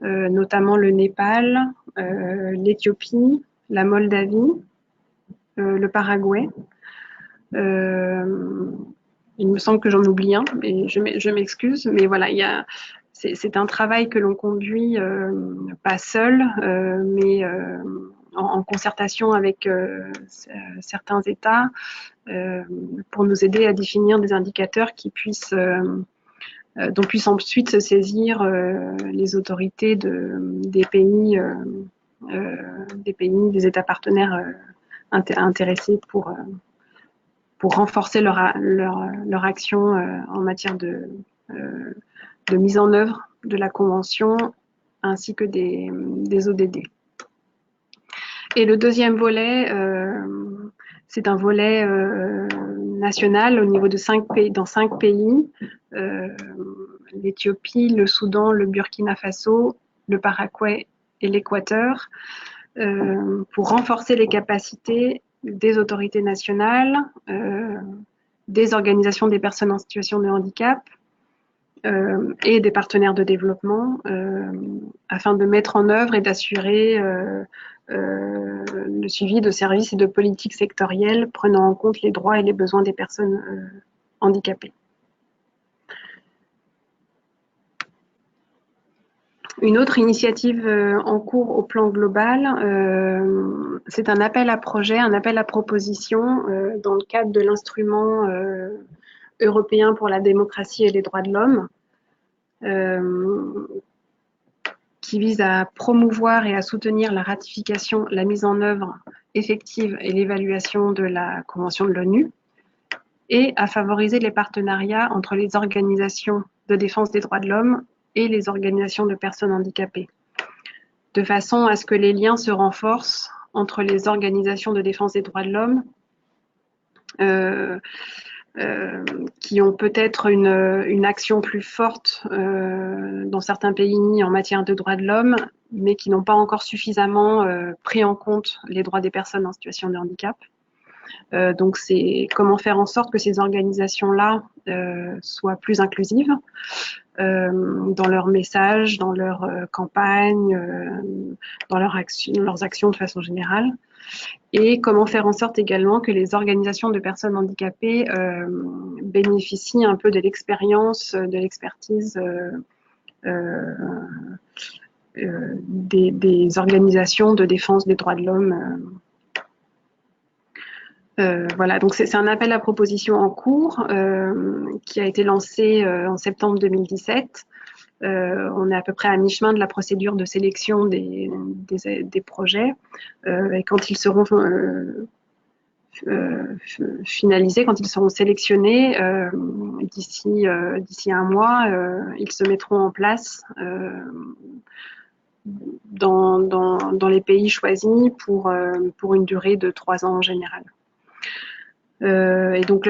notamment le Népal, l'Éthiopie, la Moldavie, le Paraguay. Il me semble que j'en oublie un, et je m'excuse, mais voilà, c'est un travail que l'on conduit pas seul, mais en concertation avec certains États pour nous aider à définir des indicateurs qui puissent dont puissent ensuite se saisir les autorités des pays, des États partenaires intéressés pour renforcer leur action en matière de mise en œuvre de la Convention ainsi que des ODD. Et le deuxième volet, c'est un volet national au niveau de 5 pays, dans 5 pays, l'Éthiopie, le Soudan, le Burkina Faso, le Paraguay et l'Équateur, pour renforcer les capacités des autorités nationales, des organisations des personnes en situation de handicap et des partenaires de développement afin de mettre en œuvre et d'assurer le suivi de services et de politiques sectorielles prenant en compte les droits et les besoins des personnes handicapées. Une autre initiative en cours au plan global, c'est un appel à projet, un appel à proposition dans le cadre de l'instrument européen pour la démocratie et les droits de l'homme, qui vise à promouvoir et à soutenir la ratification, la mise en œuvre effective et l'évaluation de la Convention de l'ONU, et à favoriser les partenariats entre les organisations de défense des droits de l'homme et les organisations de personnes handicapées, de façon à ce que les liens se renforcent entre les organisations de défense des droits de l'homme qui ont peut-être une action plus forte dans certains pays en matière de droits de l'homme, mais qui n'ont pas encore suffisamment pris en compte les droits des personnes en situation de handicap. Donc, c'est comment faire en sorte que ces organisations-là soient plus inclusives dans leurs messages, dans leurs campagnes, dans leurs actions de façon générale. Et comment faire en sorte également que les organisations de personnes handicapées bénéficient un peu de l'expérience, de l'expertise des organisations de défense des droits de l'homme. Voilà, donc c'est un appel à proposition en cours qui a été lancé en septembre 2017. On est à peu près à mi-chemin de la procédure de sélection des projets. Et quand ils seront finalisés, quand ils seront sélectionnés, d'ici un mois, ils se mettront en place dans les pays choisis pour une durée de 3 ans en général. Et donc,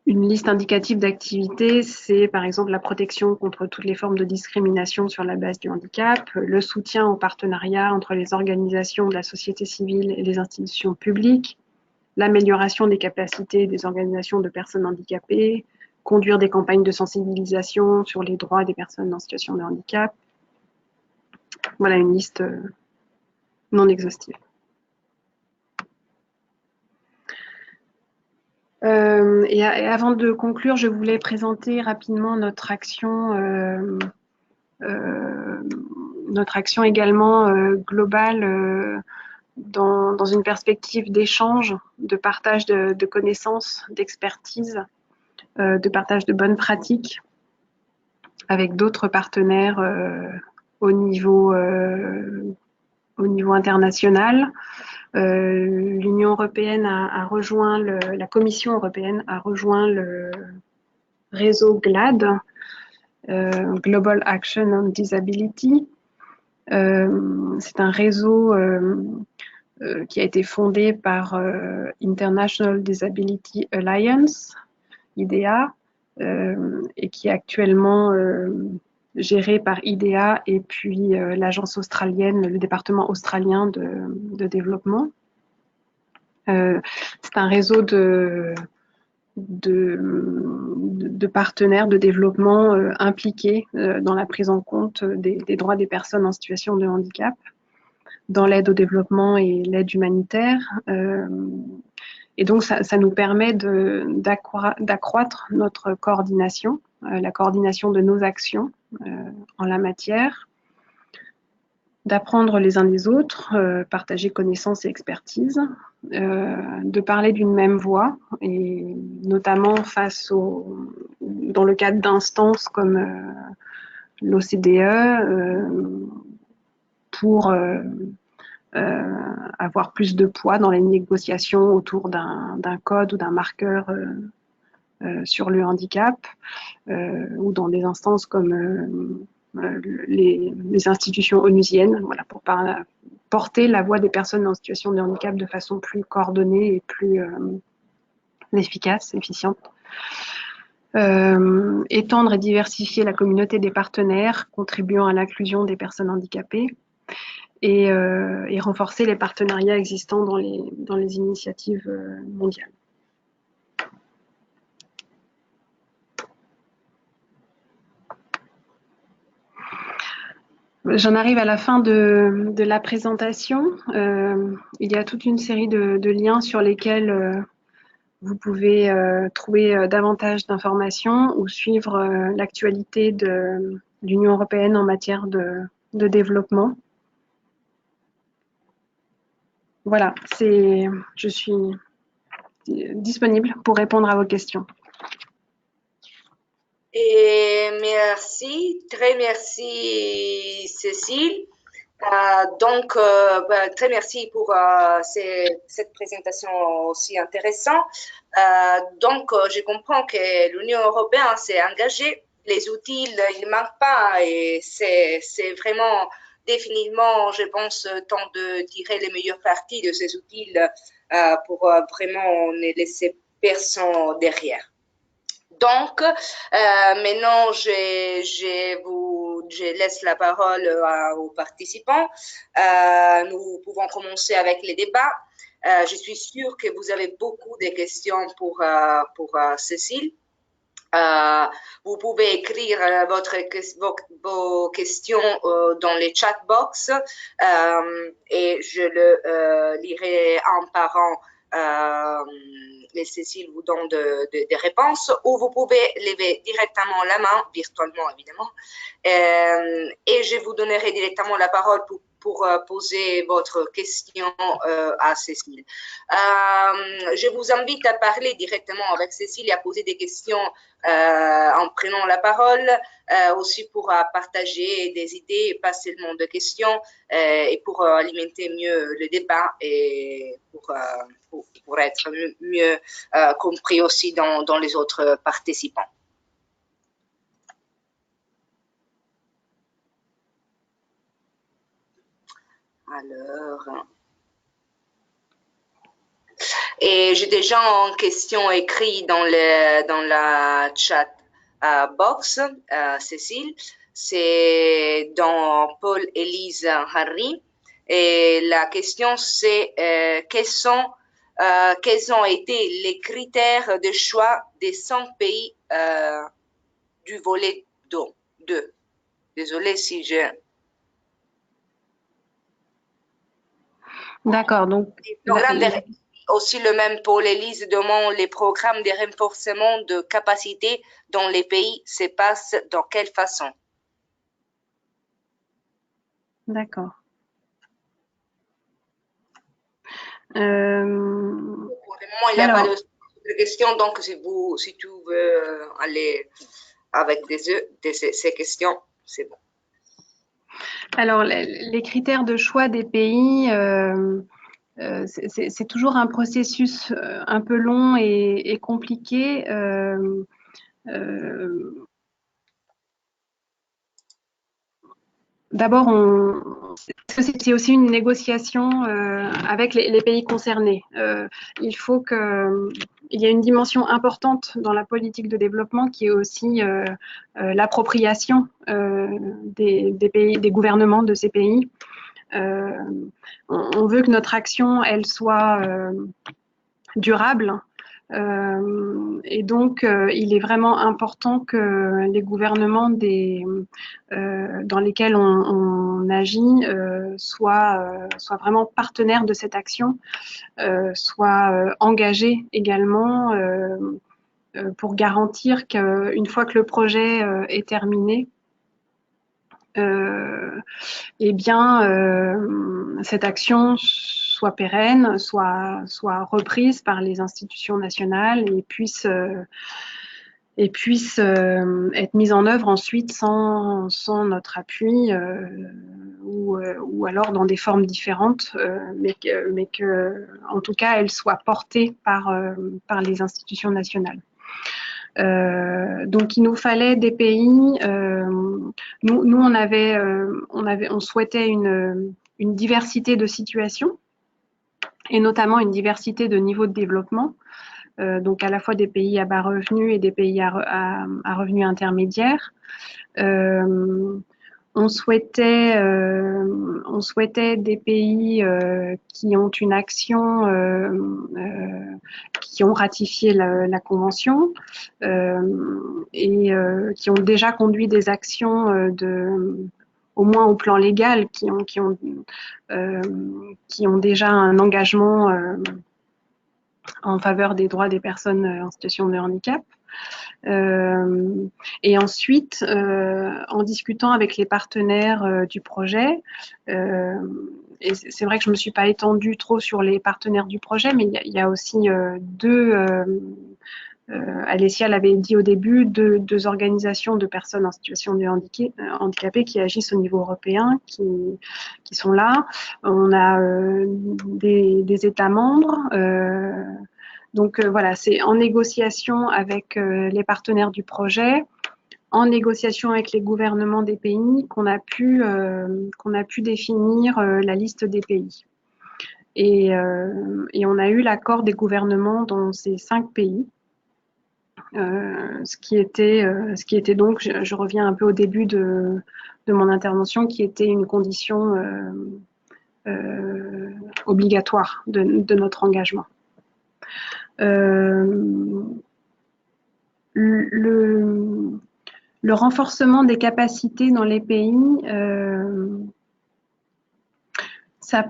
une liste indicative d'activités, c'est par exemple la protection contre toutes les formes de discrimination sur la base du handicap, le soutien au partenariat entre les organisations de la société civile et les institutions publiques, l'amélioration des capacités des organisations de personnes handicapées, conduire des campagnes de sensibilisation sur les droits des personnes en situation de handicap. Voilà une liste non exhaustive. Et avant de conclure, je voulais présenter rapidement notre action également globale dans une perspective d'échange, de partage de connaissances, d'expertise, de partage de bonnes pratiques avec d'autres partenaires au niveau international. L'Union européenne a rejoint la Commission européenne a rejoint le réseau GLAD, Global Action on Disability. C'est un réseau qui a été fondé par International Disability Alliance, IDEA, et qui est actuellement géré par IDEA et puis l'agence australienne, le département australien de développement. C'est un réseau de partenaires de développement impliqués dans la prise en compte des droits des personnes en situation de handicap, dans l'aide au développement et l'aide humanitaire. Et donc, ça nous permet d'accroître notre coordination, la coordination de nos actions en la matière, d'apprendre les uns des autres, partager connaissances et expertise, de parler d'une même voix, et notamment dans le cadre d'instances comme l'OCDE, pour avoir plus de poids dans les négociations autour d'un code ou d'un marqueur sur le handicap, ou dans des instances comme les institutions onusiennes, voilà, pour porter la voix des personnes en situation de handicap de façon plus coordonnée et plus efficace, efficiente. Étendre et diversifier la communauté des partenaires contribuant à l'inclusion des personnes handicapées, et renforcer les partenariats existants dans les initiatives mondiales. J'en arrive à la fin de la présentation. Il y a toute une série de liens sur lesquels vous pouvez trouver davantage d'informations ou suivre l'actualité de l'Union européenne en matière de développement. Voilà, je suis disponible pour répondre à vos questions. Et merci, très merci Cécile. Très merci pour cette présentation aussi intéressante. Je comprends que l'Union européenne s'est engagée. Les outils, ils ne manquent pas et c'est vraiment définitivement, je pense, temps de tirer les meilleures parties de ces outils pour vraiment ne laisser personne derrière. Donc, maintenant, je laisse la parole aux participants. Nous pouvons commencer avec les débats. Je suis sûre que vous avez beaucoup de questions pour Cécile. Vous pouvez écrire vos questions dans les chat box et je le lirai en par un mais Cécile vous donne des réponses, ou vous pouvez lever directement la main, virtuellement évidemment, et je vous donnerai directement la parole pour poser votre question à Cécile. Je vous invite à parler directement avec Cécile et à poser des questions en prenant la parole, aussi pour partager des idées, pas seulement de questions, et pour alimenter mieux le débat et pour être mieux compris aussi dans les autres participants. Alors, et j'ai déjà une question écrite dans la chat box, Cécile. C'est dans Paul-Élise Harry. Et la question, c'est quels ont été les critères de choix des 100 pays du volet 2. Désolée si je... D'accord, donc... Aussi le même Paul-Élise demande les programmes de renforcement de capacité dans les pays se passent dans quelle façon? D'accord. Pour le moment, il n'y a pas de questions, donc si tu veux aller avec ces questions, c'est bon. Alors, les critères de choix des pays, c'est toujours un processus un peu long et compliqué. D'abord, c'est aussi une négociation avec les pays concernés. Il faut il y a une dimension importante dans la politique de développement qui est aussi l'appropriation des pays, des gouvernements de ces pays. On veut que notre action, elle soit durable. Et donc, il est vraiment important que les gouvernements dans lesquels on agit soient vraiment partenaires de cette action, soient engagés également pour garantir qu'une fois que le projet est terminé, eh bien, cette action soit pérenne, soit reprise par les institutions nationales et puisse être mise en œuvre ensuite sans notre appui ou alors dans des formes différentes, mais que en tout cas elle soit portée par les institutions nationales. Donc il nous fallait des pays. Nous on souhaitait une diversité de situations et notamment une diversité de niveaux de développement. Donc à la fois des pays à bas revenus et des pays à revenus intermédiaires. On souhaitait des pays qui ont une action, qui ont ratifié la convention et qui ont déjà conduit des actions au moins au plan légal, qui ont déjà un engagement en faveur des droits des personnes en situation de handicap. Et ensuite, en discutant avec les partenaires du projet, et c'est vrai que je ne me suis pas étendue trop sur les partenaires du projet, mais il y a aussi Alessia l'avait dit au début, deux organisations de personnes en situation de handicapées qui agissent au niveau européen, qui sont là. On a des États membres. Donc voilà, c'est en négociation avec les partenaires du projet, en négociation avec les gouvernements des pays qu'on a pu définir la liste des pays. Et on a eu l'accord des gouvernements dans ces 5 pays. Ce qui était donc, je reviens un peu au début de mon intervention, qui était une condition obligatoire de notre engagement. Le renforcement des capacités dans les pays, Ça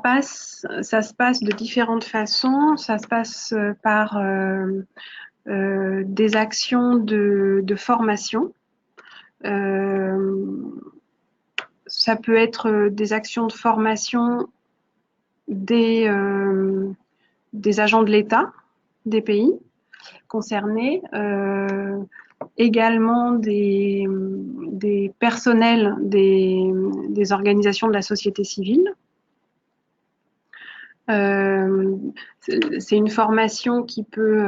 se passe de différentes façons. Ça se passe par des actions de formation. Ça peut être des actions de formation des agents de l'État des pays concernés, également des personnels des organisations de la société civile. C'est une formation qui peut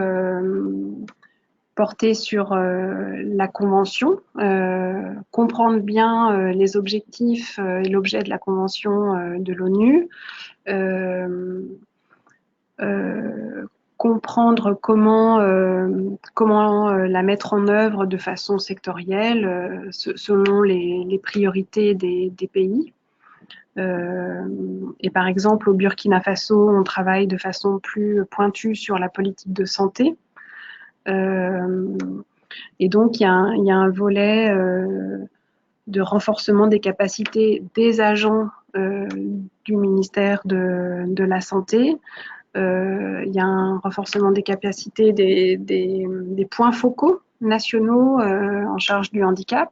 porter sur la convention, comprendre bien les objectifs et l'objet de la convention de l'ONU, comprendre comment la mettre en œuvre de façon sectorielle selon les priorités des pays. Et par exemple, au Burkina Faso, on travaille de façon plus pointue sur la politique de santé. Et donc, il y a un volet de renforcement des capacités des agents du ministère de la Santé. Il y a un renforcement des capacités des points focaux nationaux en charge du handicap.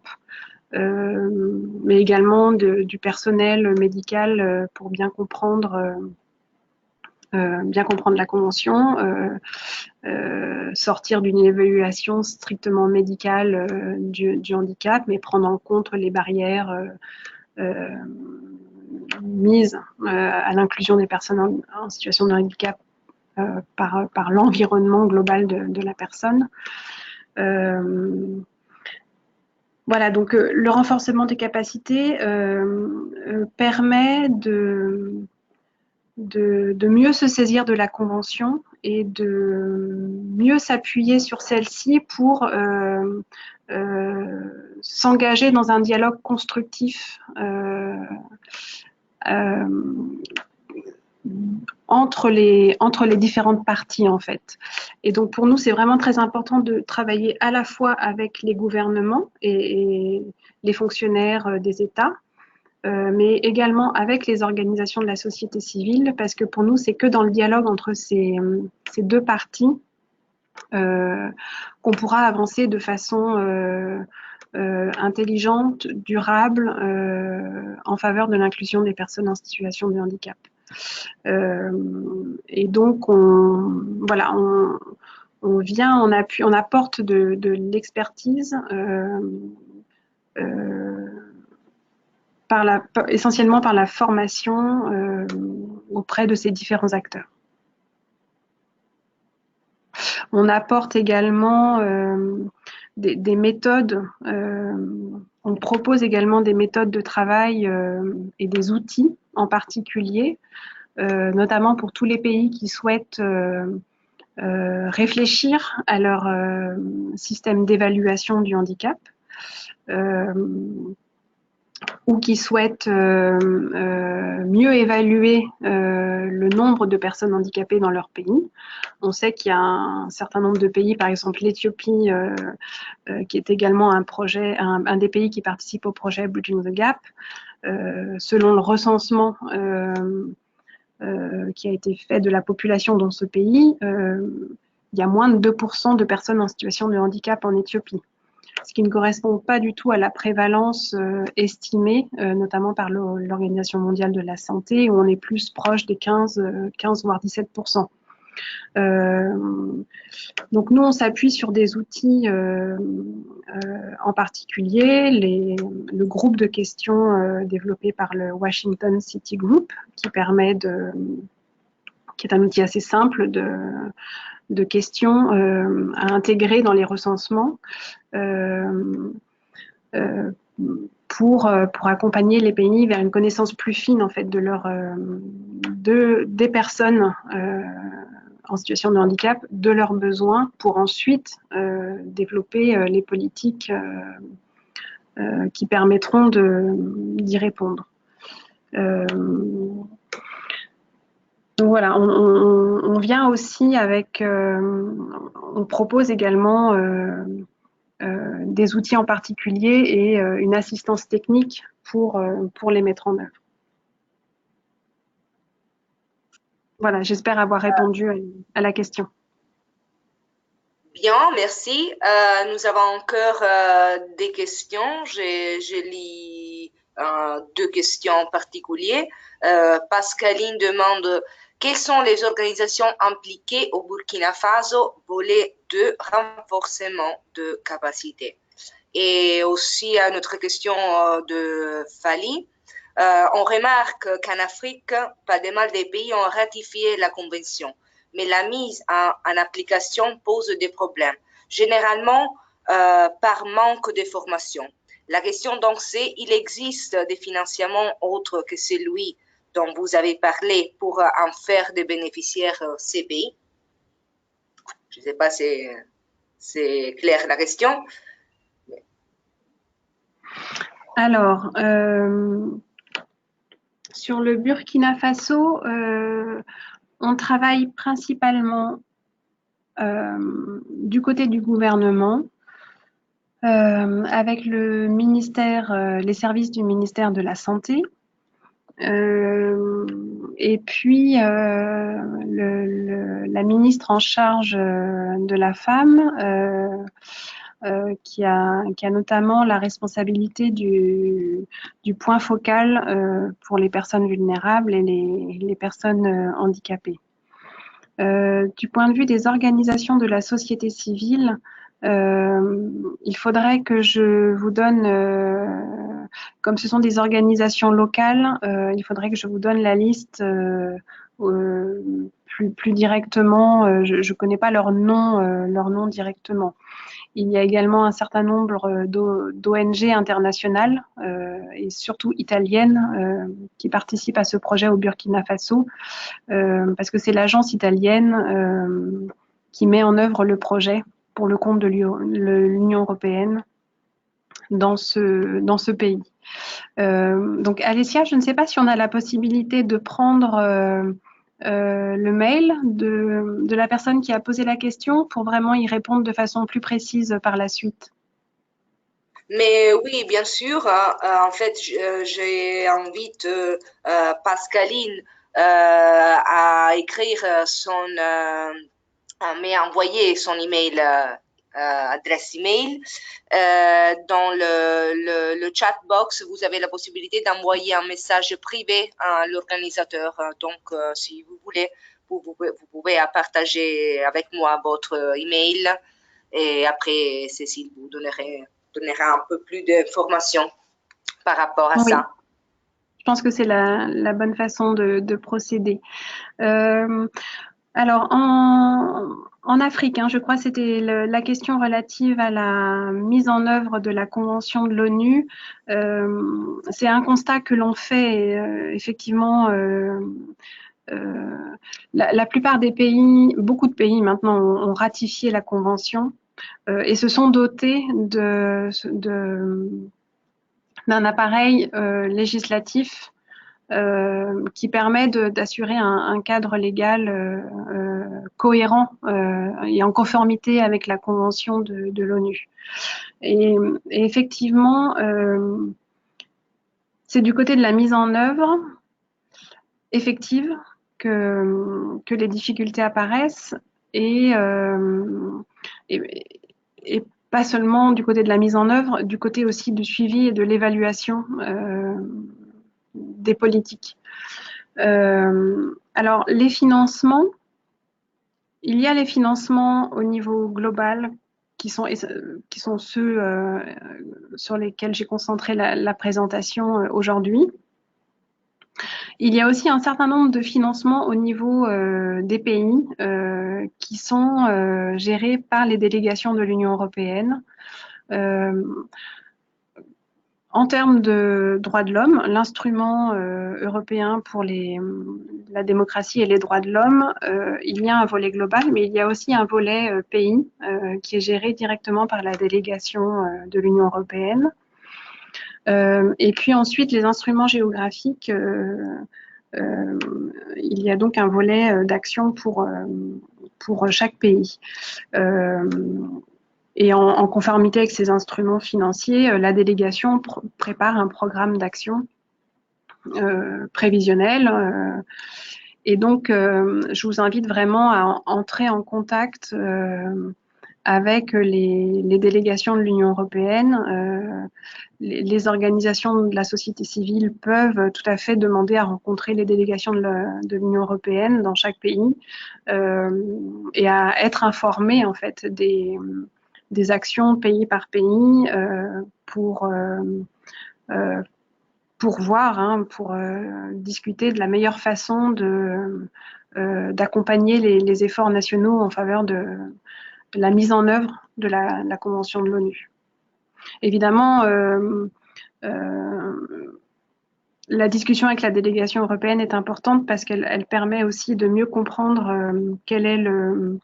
Mais également du personnel médical pour bien comprendre la convention, sortir d'une évaluation strictement médicale du handicap, mais prendre en compte les barrières mises à l'inclusion des personnes en situation de handicap par l'environnement global de la personne. Voilà, donc le renforcement des capacités permet de mieux se saisir de la convention et de mieux s'appuyer sur celle-ci pour s'engager dans un dialogue constructif entre les différentes parties en fait. Et donc pour nous, c'est vraiment très important de travailler à la fois avec les gouvernements et les fonctionnaires des États, mais également avec les organisations de la société civile, parce que pour nous, c'est que dans le dialogue entre ces deux parties qu'on pourra avancer de façon intelligente, durable, en faveur de l'inclusion des personnes en situation de handicap. Et donc, on vient en appui, on apporte de l'expertise essentiellement par la formation auprès de ces différents acteurs. On apporte également des méthodes, on propose également des méthodes de travail et des outils en particulier, notamment pour tous les pays qui souhaitent réfléchir à leur système d'évaluation du handicap, ou qui souhaitent mieux évaluer le nombre de personnes handicapées dans leur pays. On sait qu'il y a un certain nombre de pays, par exemple l'Éthiopie, qui est également un des pays qui participe au projet Bridging the Gap. Selon le recensement qui a été fait de la population dans ce pays, il y a moins de 2% de personnes en situation de handicap en Éthiopie, ce qui ne correspond pas du tout à la prévalence estimée, notamment par l'Organisation mondiale de la santé, où on est plus proche des 15 voire 17%. Donc nous, on s'appuie sur des outils en particulier, le groupe de questions développé par le Washington City Group, qui est un outil assez simple de questions à intégrer dans les recensements pour accompagner les pays vers une connaissance plus fine en fait des personnes en situation de handicap, de leurs besoins, pour ensuite développer les politiques qui permettront d'y répondre. Donc voilà, on vient aussi avec, on propose également des outils en particulier et une assistance technique pour les mettre en œuvre. Voilà, j'espère avoir répondu à la question. Bien, merci. Nous avons encore des questions. J'ai lu deux questions particulières. Pascaline demande quelles sont les organisations impliquées au Burkina Faso, volet de renforcement de capacité. Et aussi à notre question de Fali, on remarque qu'en Afrique, pas de mal des pays ont ratifié la convention, mais la mise en application pose des problèmes, généralement par manque de formation. La question donc c'est, il existe des financements autres que celui dont vous avez parlé pour en faire des bénéficiaires ces pays? Je ne sais pas si c'est clair la question. Alors, sur le Burkina Faso, on travaille principalement du côté du gouvernement avec le ministère, les services du ministère de la Santé. Et puis la ministre en charge de la femme qui a notamment la responsabilité du point focal pour les personnes vulnérables et les personnes handicapées. Du point de vue des organisations de la société civile, il faudrait que je vous donne, comme ce sont des organisations locales, il faudrait que je vous donne la liste plus directement. Je ne connais pas leur nom directement. Il y a également un certain nombre d'ONG internationales et surtout italiennes qui participent à ce projet au Burkina Faso parce que c'est l'agence italienne qui met en œuvre le projet pour le compte de l'Union européenne dans ce pays. Donc Alessia, je ne sais pas si on a la possibilité de prendre le mail de la personne qui a posé la question pour vraiment y répondre de façon plus précise par la suite. Mais oui, bien sûr. En fait, j'ai envie de Pascaline à écrire à m'envoyer son email, adresse email. Dans le chat box, vous avez la possibilité d'envoyer un message privé à l'organisateur. Donc, si vous voulez, vous pouvez partager avec moi votre email et après, Cécile vous donnera un peu plus d'informations par rapport à Oui, ça. je pense que c'est la bonne façon de procéder. Alors, en Afrique, je crois que c'était la question relative à la mise en œuvre de la Convention de l'ONU. C'est un constat que l'on fait effectivement. La plupart des pays, beaucoup de pays maintenant ont ratifié la Convention et se sont dotés d'un appareil législatif qui permet d'assurer un cadre légal cohérent et en conformité avec la Convention de l'ONU. Et effectivement, c'est du côté de la mise en œuvre effective que les difficultés apparaissent et pas seulement du côté de la mise en œuvre, du côté aussi du suivi et de l'évaluation des politiques. Alors, les financements, il y a les financements au niveau global qui sont ceux sur lesquels j'ai concentré la présentation aujourd'hui. Il y a aussi un certain nombre de financements au niveau des pays qui sont gérés par les délégations de l'Union européenne. En termes de droits de l'homme, l'instrument européen pour la démocratie et les droits de l'homme, il y a un volet global, mais il y a aussi un volet pays qui est géré directement par la délégation de l'Union européenne. Et puis ensuite, les instruments géographiques, il y a donc un volet d'action pour chaque pays. Et en conformité avec ces instruments financiers, la délégation prépare un programme d'action prévisionnel Et donc, je vous invite vraiment à entrer en contact avec les délégations de l'Union européenne. Les organisations de la société civile peuvent tout à fait demander à rencontrer les délégations de l'Union européenne dans chaque pays et à être informées en fait des actions pays par pays pour voir, pour discuter de la meilleure façon d'accompagner les efforts nationaux en faveur de la mise en œuvre de la Convention de l'ONU. Évidemment, la discussion avec la délégation européenne est importante parce qu'elle permet aussi de mieux comprendre quel est le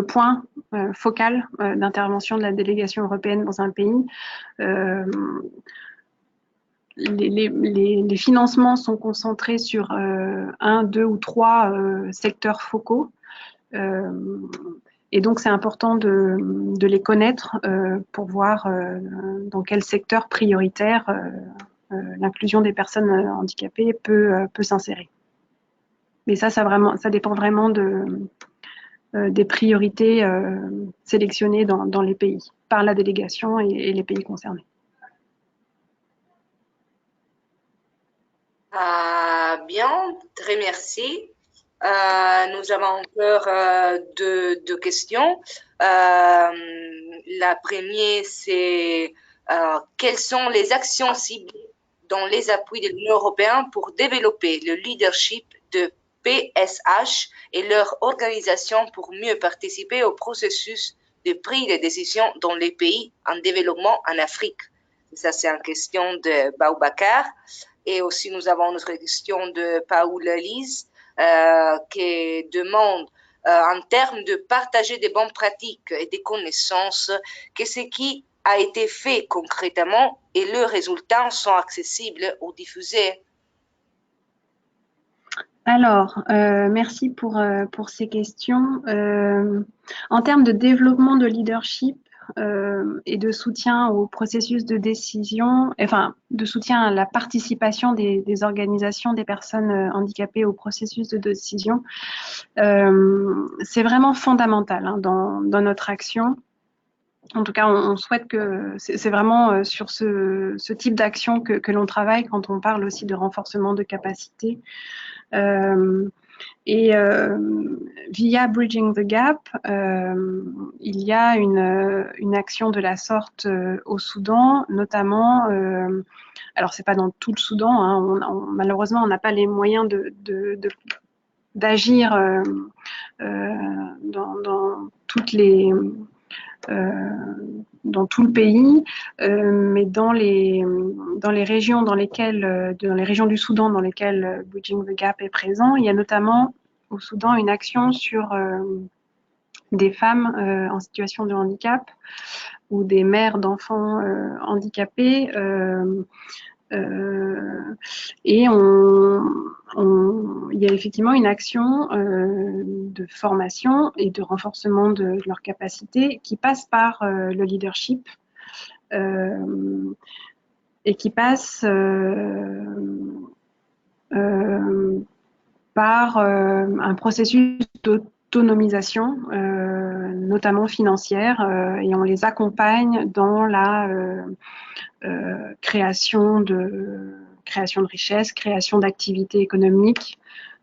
point focal d'intervention de la délégation européenne dans un pays. Les financements sont concentrés sur un, deux ou trois secteurs focaux. Et donc, c'est important de les connaître pour voir dans quel secteur prioritaire l'inclusion des personnes handicapées peut s'insérer. Mais ça dépend vraiment des priorités sélectionnées dans les pays, par la délégation et les pays concernés. Bien, très merci. Nous avons encore deux questions. La première, c'est quelles sont les actions ciblées dans les appuis de l'Union européenne pour développer le leadership de PSH et leur organisation pour mieux participer au processus de prise de décision dans les pays en développement en Afrique? Ça, c'est une question de Boubacar. Et aussi, nous avons une autre question de Paul Lise qui demande, en termes de partager des bonnes pratiques et des connaissances, qu'est-ce qui a été fait concrètement et leurs résultats sont accessibles ou diffusés? Alors, merci pour ces questions. En termes de développement de leadership et de soutien au processus de décision, enfin, de soutien à la participation des organisations des personnes handicapées au processus de décision, c'est vraiment fondamental hein, dans notre action. En tout cas, on souhaite que c'est vraiment sur ce type d'action que l'on travaille quand on parle aussi de renforcement de capacité. Via Bridging the Gap, il y a une action de la sorte au Soudan, notamment. Alors, c'est pas dans tout le Soudan. Hein, malheureusement, on n'a pas les moyens d'agir dans toutes les dans tout le pays, mais dans les régions dans les régions du Soudan dans lesquelles Bridging the Gap est présent, il y a notamment au Soudan une action sur des femmes en situation de handicap ou des mères d'enfants handicapés. Et il y a effectivement une action de formation et de renforcement de leurs capacités qui passe par le leadership et qui passe par un processus d'autonomisation, notamment financière, et on les accompagne dans la création de richesses, création d'activités économiques.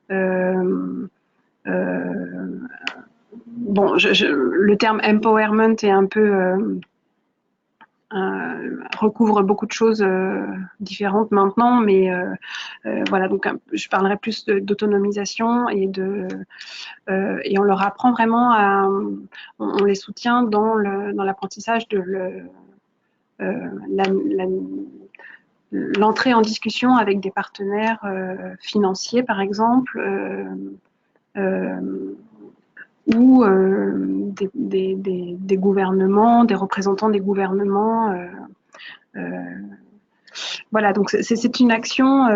Le terme empowerment est un peu recouvre beaucoup de choses différentes maintenant, mais voilà, donc je parlerai plus d'autonomisation et on leur apprend vraiment on les soutient dans l'apprentissage de l'entrée en discussion avec des partenaires financiers, par exemple, ou des gouvernements, des représentants des gouvernements. Voilà, donc c'est une action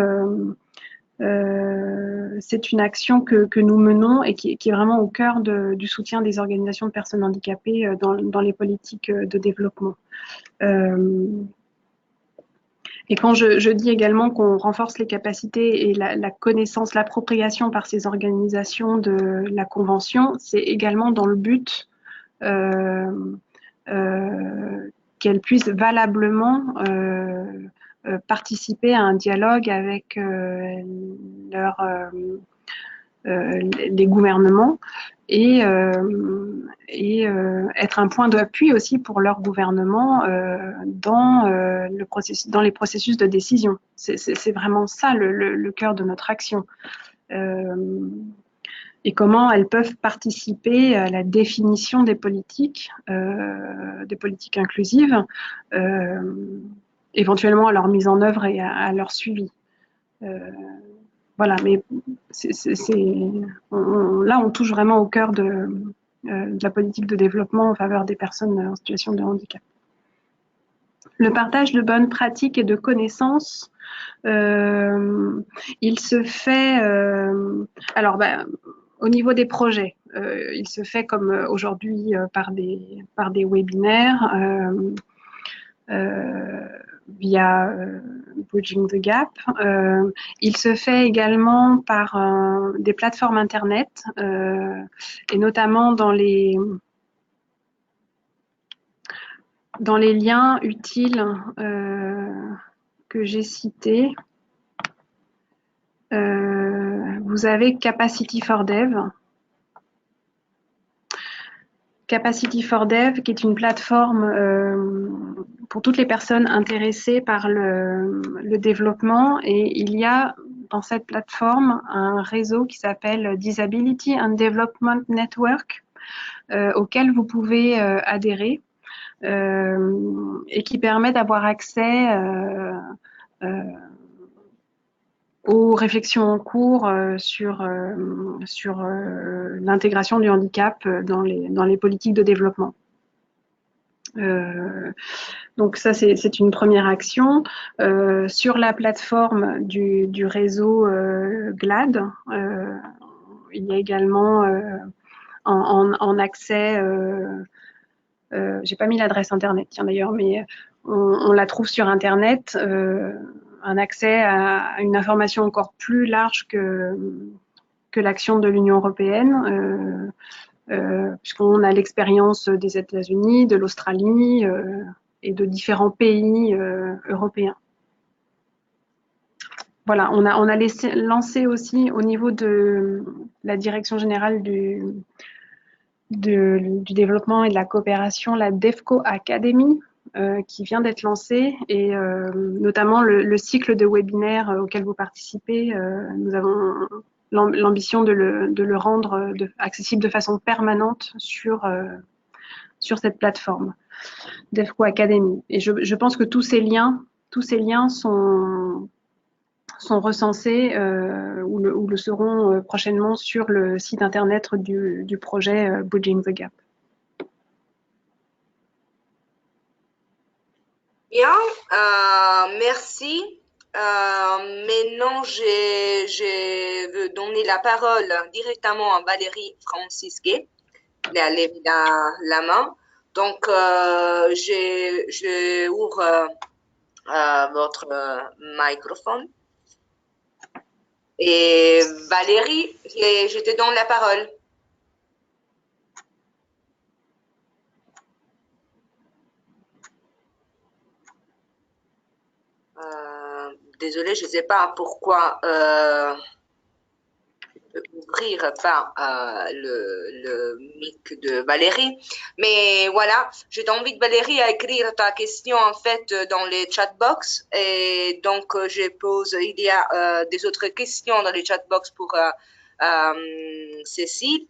que nous menons et qui est vraiment au cœur du soutien des organisations de personnes handicapées dans les politiques de développement. Et quand je dis également qu'on renforce les capacités et la connaissance, l'appropriation par ces organisations de la Convention, c'est également dans le but qu'elles puissent valablement participer à un dialogue avec les gouvernements et être un point d'appui aussi pour leur gouvernement dans les processus de décision. C'est vraiment ça le cœur de notre action. Et comment elles peuvent participer à la définition des politiques inclusives, éventuellement à leur mise en œuvre et à leur suivi. Voilà, mais là, on touche vraiment au cœur de la politique de développement en faveur des personnes en situation de handicap. Le partage de bonnes pratiques et de connaissances, il se fait, au niveau des projets, il se fait comme aujourd'hui par des webinaires via Bridging the Gap. Il se fait également par des plateformes internet et notamment dans les liens utiles que j'ai cités. Vous avez Capacity for Dev. Capacity for Dev, qui est une plateforme pour toutes les personnes intéressées par le développement. Et il y a dans cette plateforme un réseau qui s'appelle Disability and Development Network, auquel vous pouvez adhérer et qui permet d'avoir accès aux réflexions en cours sur l'intégration du handicap dans les politiques de développement. Donc ça, c'est une première action. Sur la plateforme du réseau GLAD, il y a également en accès, j'ai pas mis l'adresse internet d'ailleurs, mais on la trouve sur internet, un accès à une information encore plus large que l'action de l'Union européenne, puisqu'on a l'expérience des États-Unis, de l'Australie et de différents pays européens. Voilà, on a lancé aussi au niveau de la Direction générale du développement et de la coopération, la DEFCO Academy, qui vient d'être lancée, et notamment le cycle de webinaires auquel vous participez, nous avons l'ambition de le rendre accessible de façon permanente sur cette plateforme DEFCO Academy. Et je pense que tous ces liens sont recensés ou le seront prochainement sur le site internet du projet Bridging the Gap. Bien, merci. Maintenant, je veux donner la parole directement à Valérie Francisquet. Elle a levé la main. Donc, je ouvre votre microphone. Et Valérie, je te donne la parole. Désolée, je ne sais pas pourquoi ouvrir pas le mic de Valérie, mais voilà, je t'invite Valérie à écrire ta question en fait dans les chatbox, et donc il y a des autres questions dans les chatbox pour Cécile.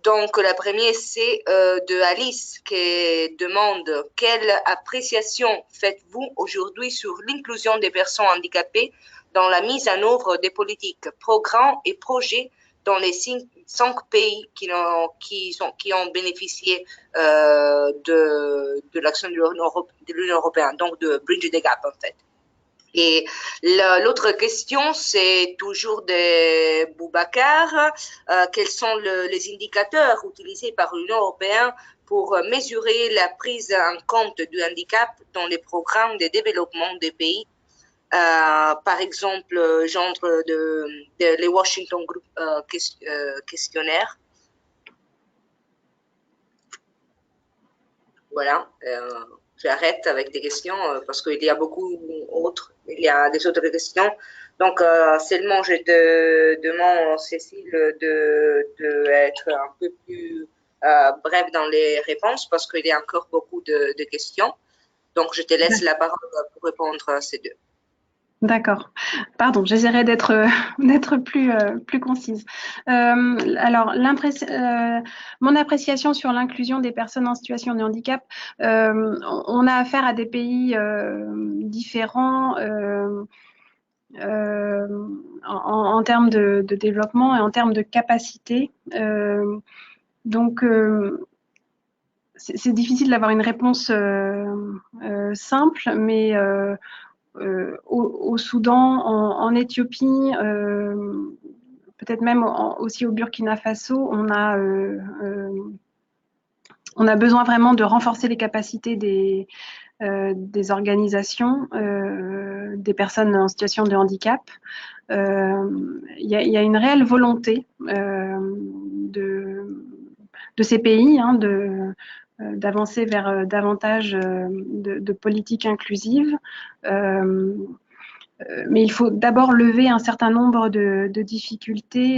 Donc, la première, c'est de Alice qui demande quelle appréciation faites-vous aujourd'hui sur l'inclusion des personnes handicapées dans la mise en œuvre des politiques, programmes et projets dans les 5 pays qui ont bénéficié de l'action de l'Union européenne, donc de Bridge the Gap en fait. Et l'autre question, c'est toujours de Boubacar. Quels sont les indicateurs utilisés par l'Union européenne pour mesurer la prise en compte du handicap dans les programmes de développement des pays par exemple, genre les Washington Group questionnaires. Voilà, j'arrête avec des questions parce qu'il y a beaucoup d'autres, il y a des autres questions. Donc, seulement je te demande, Cécile, être un peu plus bref dans les réponses parce qu'il y a encore beaucoup de questions. Donc, je te laisse la parole pour répondre à ces deux. D'accord. Pardon, j'essaierai d'être plus concise. Alors, mon appréciation sur l'inclusion des personnes en situation de handicap, on a affaire à des pays différents en termes de développement et en termes de capacité. Donc, c'est difficile d'avoir une réponse simple, mais au Soudan, en Éthiopie, peut-être même aussi au Burkina Faso, on a besoin vraiment de renforcer les capacités des organisations, des personnes en situation de handicap. Il y a une réelle volonté de ces pays d'avancer vers davantage de politiques inclusives. Mais il faut d'abord lever un certain nombre de difficultés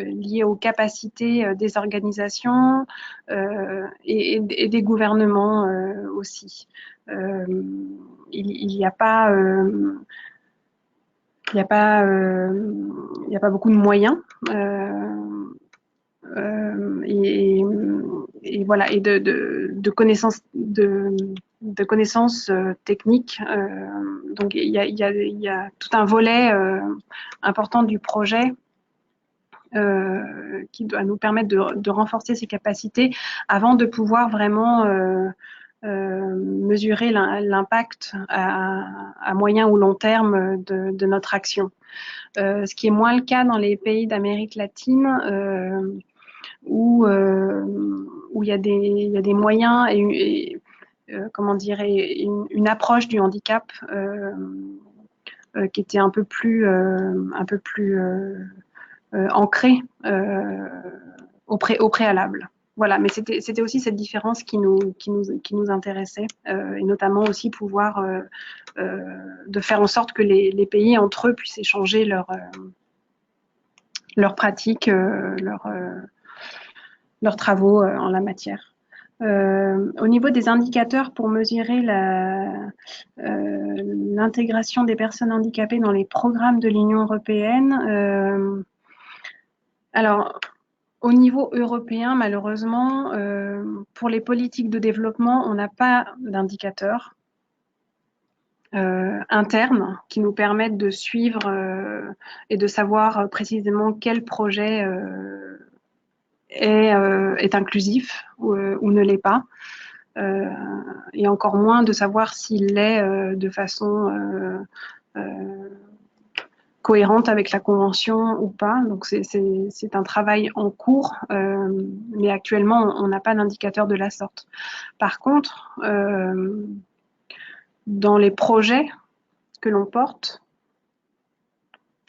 liées aux capacités des organisations et des gouvernements aussi. Il n'y a pas beaucoup de moyens et voilà, et de connaissances techniques. Donc il y a tout un volet important du projet qui doit nous permettre de renforcer ces capacités avant de pouvoir vraiment mesurer l'impact à moyen ou long terme de notre action. Ce qui est moins le cas dans les pays d'Amérique latine, où il y a des moyens et comment dire, une approche du handicap qui était un peu plus ancrée au préalable. Voilà, mais c'était aussi cette différence qui nous intéressait, et notamment aussi pouvoir de faire en sorte que les pays entre eux puissent échanger leurs pratiques, leurs travaux en la matière. Au niveau des indicateurs pour mesurer l'intégration des personnes handicapées dans les programmes de l'Union européenne, alors, au niveau européen, malheureusement, pour les politiques de développement, on n'a pas d'indicateurs internes qui nous permettent de suivre et de savoir précisément quel projet est inclusif ou ne l'est pas, et encore moins de savoir s'il l'est de façon cohérente avec la convention ou pas. Donc c'est un travail en cours, mais actuellement on n'a pas d'indicateur de la sorte. Par contre, dans les projets que l'on porte,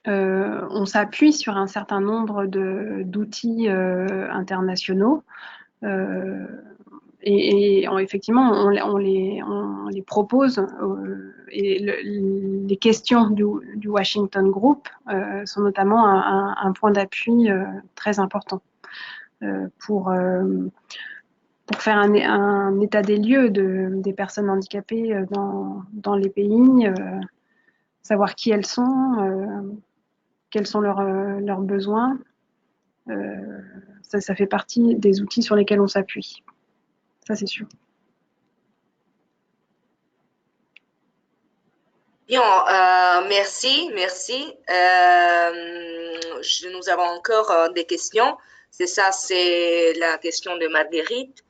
on s'appuie sur un certain nombre d'outils internationaux et effectivement on les propose et les questions du Washington Group sont notamment un point d'appui très important pour faire un état des lieux des personnes handicapées dans les pays, savoir qui elles sont, quels sont leurs besoins. Ça fait partie des outils sur lesquels on s'appuie. Ça, c'est sûr. Bien, merci. Nous avons encore des questions. C'est la question de Marguerite.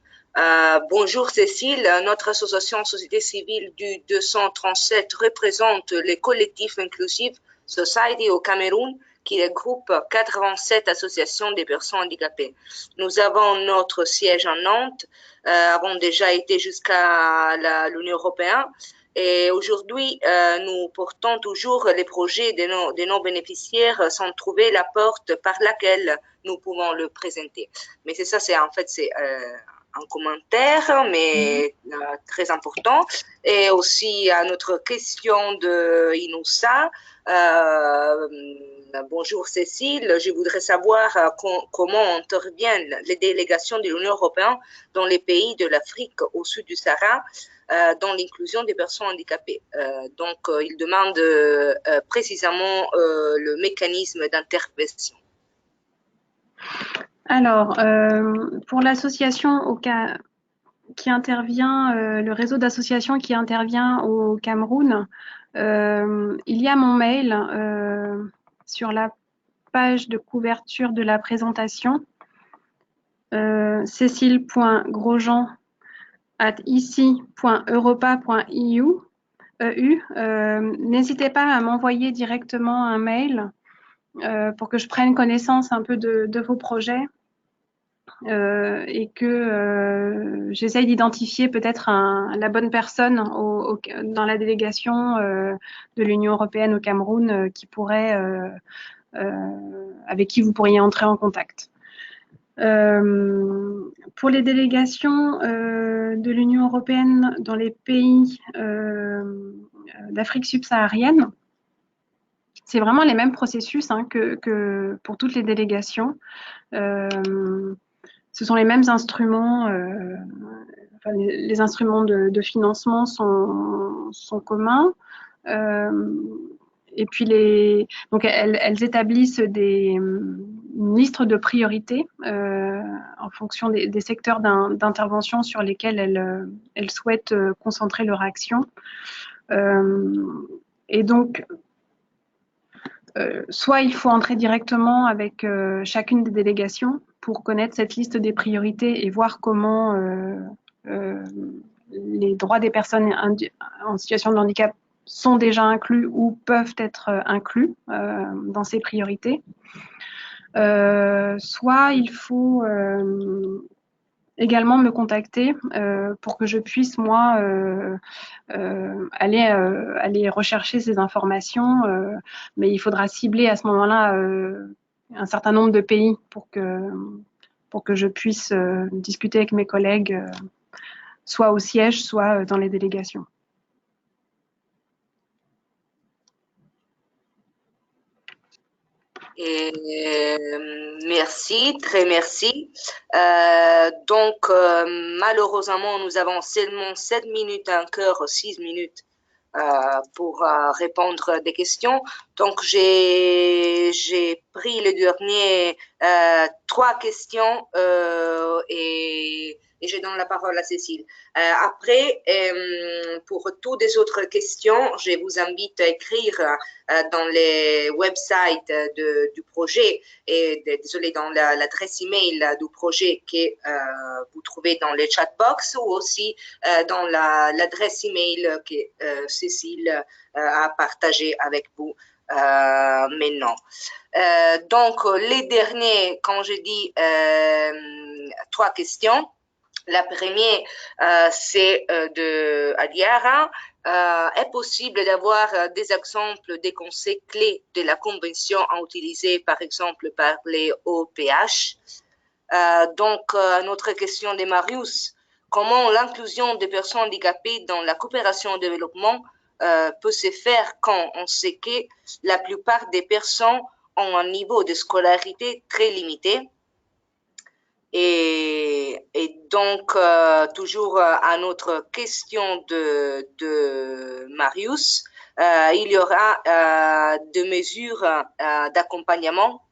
Bonjour Cécile, notre association Société civile du 237 représente les collectifs inclusifs Society au Cameroun qui regroupe 87 associations des personnes handicapées. Nous avons notre siège en Nantes, avons déjà été jusqu'à l'Union européenne Et aujourd'hui, nous portons toujours les projets de nos bénéficiaires sans trouver la porte par laquelle nous pouvons le présenter. Mais c'est ça, c'est en fait, c'est un commentaire, mais très important. Et aussi à notre question de Inoussa. Bonjour Cécile, je voudrais savoir comment interviennent les délégations de l'Union européenne dans les pays de l'Afrique au sud du Sahara dans l'inclusion des personnes handicapées. Donc, il demande précisément le mécanisme d'intervention. Alors, pour l'association qui intervient, le réseau d'associations qui intervient au Cameroun, il y a mon mail sur la page de couverture de la présentation, cécile.grosjean@ici.europa.eu. N'hésitez pas à m'envoyer directement un mail pour que je prenne connaissance un peu de vos projets et que j'essaye d'identifier peut-être la bonne personne dans la délégation de l'Union européenne au Cameroun qui pourrait, avec qui vous pourriez entrer en contact. Pour les délégations de l'Union européenne dans les pays d'Afrique subsaharienne, c'est vraiment les mêmes processus que pour toutes les délégations. Ce sont les mêmes instruments, les instruments de financement sont communs. Et puis donc elles établissent une liste de priorités en fonction des secteurs d'intervention sur lesquels elles souhaitent concentrer leur action. Et donc, soit il faut entrer directement avec chacune des délégations pour connaître cette liste des priorités et voir comment les droits des personnes en situation de handicap sont déjà inclus ou peuvent être inclus dans ces priorités. Soit il faut également me contacter pour que je puisse, moi, aller rechercher ces informations. Mais il faudra cibler à ce moment-là un certain nombre de pays pour que je puisse discuter avec mes collègues, soit au siège, soit dans les délégations. Merci, très merci. Donc, malheureusement, nous avons seulement 7 minutes encore, 6 minutes pour répondre à des questions. Donc, j'ai pris les derniers 3 questions et je donne la parole à Cécile. Après, pour toutes les autres questions, je vous invite à écrire dans les websites du projet et désolé dans l'adresse email du projet que vous trouvez dans les chat box ou aussi dans l'adresse email que Cécile a partagée avec vous maintenant. Donc, les derniers, quand je dis 3 questions, la première, c'est de Adiara. Est possible d'avoir des exemples des conseils clés de la convention à utiliser, par exemple, par les OPH? Donc, notre question de Marius, comment l'inclusion des personnes handicapées dans la coopération au développement peut se faire quand on sait que la plupart des personnes ont un niveau de scolarité très limité? Et donc, toujours à notre question de Marius, il y aura des mesures d'accompagnement.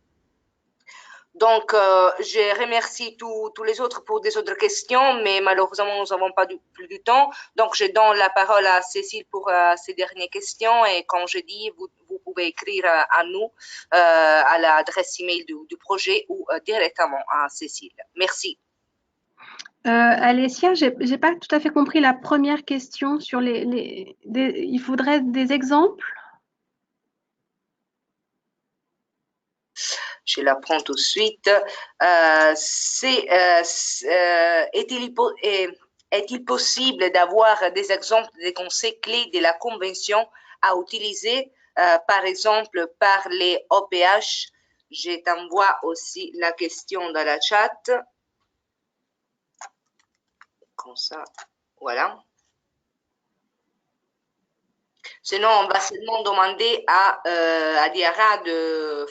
Donc, je remercie tous les autres pour des autres questions, mais malheureusement, nous n'avons pas plus de temps. Donc, je donne la parole à Cécile pour ces dernières questions. Et comme je dis, vous pouvez écrire à nous, à l'adresse email du projet ou directement à Cécile. Merci. Alessia, j'ai pas tout à fait compris la première question sur il faudrait des exemples? Je la prends tout de Est-il possible d'avoir des exemples des conseils clés de la Convention à utiliser, par exemple, par les OPH? Je t'envoie aussi la question dans la chat. Comme ça, voilà. Sinon, on va seulement demander à Diarra de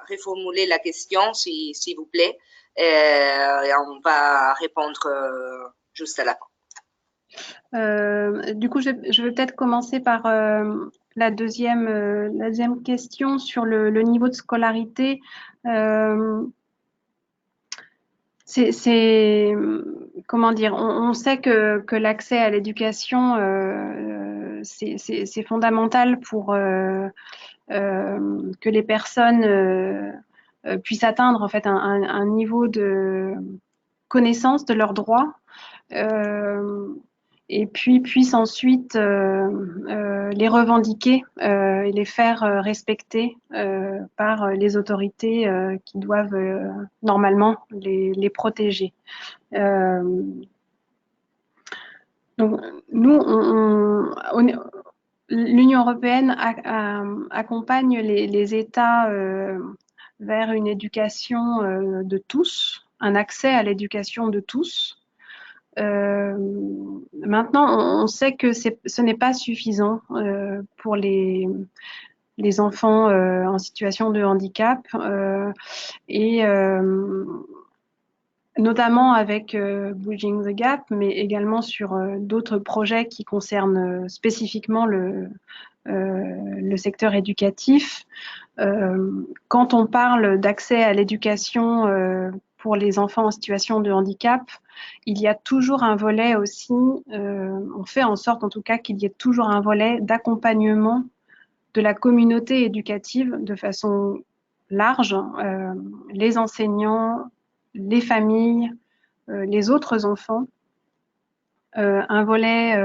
reformuler la question, s'il vous plaît. Et on va répondre juste à la fin. Du coup, je vais peut-être commencer par la deuxième question sur le niveau de scolarité. Comment dire, on sait que l'accès à l'éducation, c'est fondamental pour que les personnes puissent atteindre en fait un niveau de connaissance de leurs droits. Et puis puissent ensuite les revendiquer et les faire respecter par les autorités qui doivent normalement les protéger. Donc nous, l'Union européenne accompagne les États vers une éducation de tous, un accès à l'éducation de tous. Maintenant, on sait que ce n'est pas suffisant pour les enfants en situation de handicap et notamment avec Bridging the Gap, mais également sur d'autres projets qui concernent spécifiquement le secteur éducatif. Quand on parle d'accès à l'éducation pour les enfants en situation de handicap, il y a toujours un volet aussi, on fait en sorte en tout cas qu'il y ait toujours un volet d'accompagnement de la communauté éducative de façon large, les enseignants, les familles, les autres enfants, un volet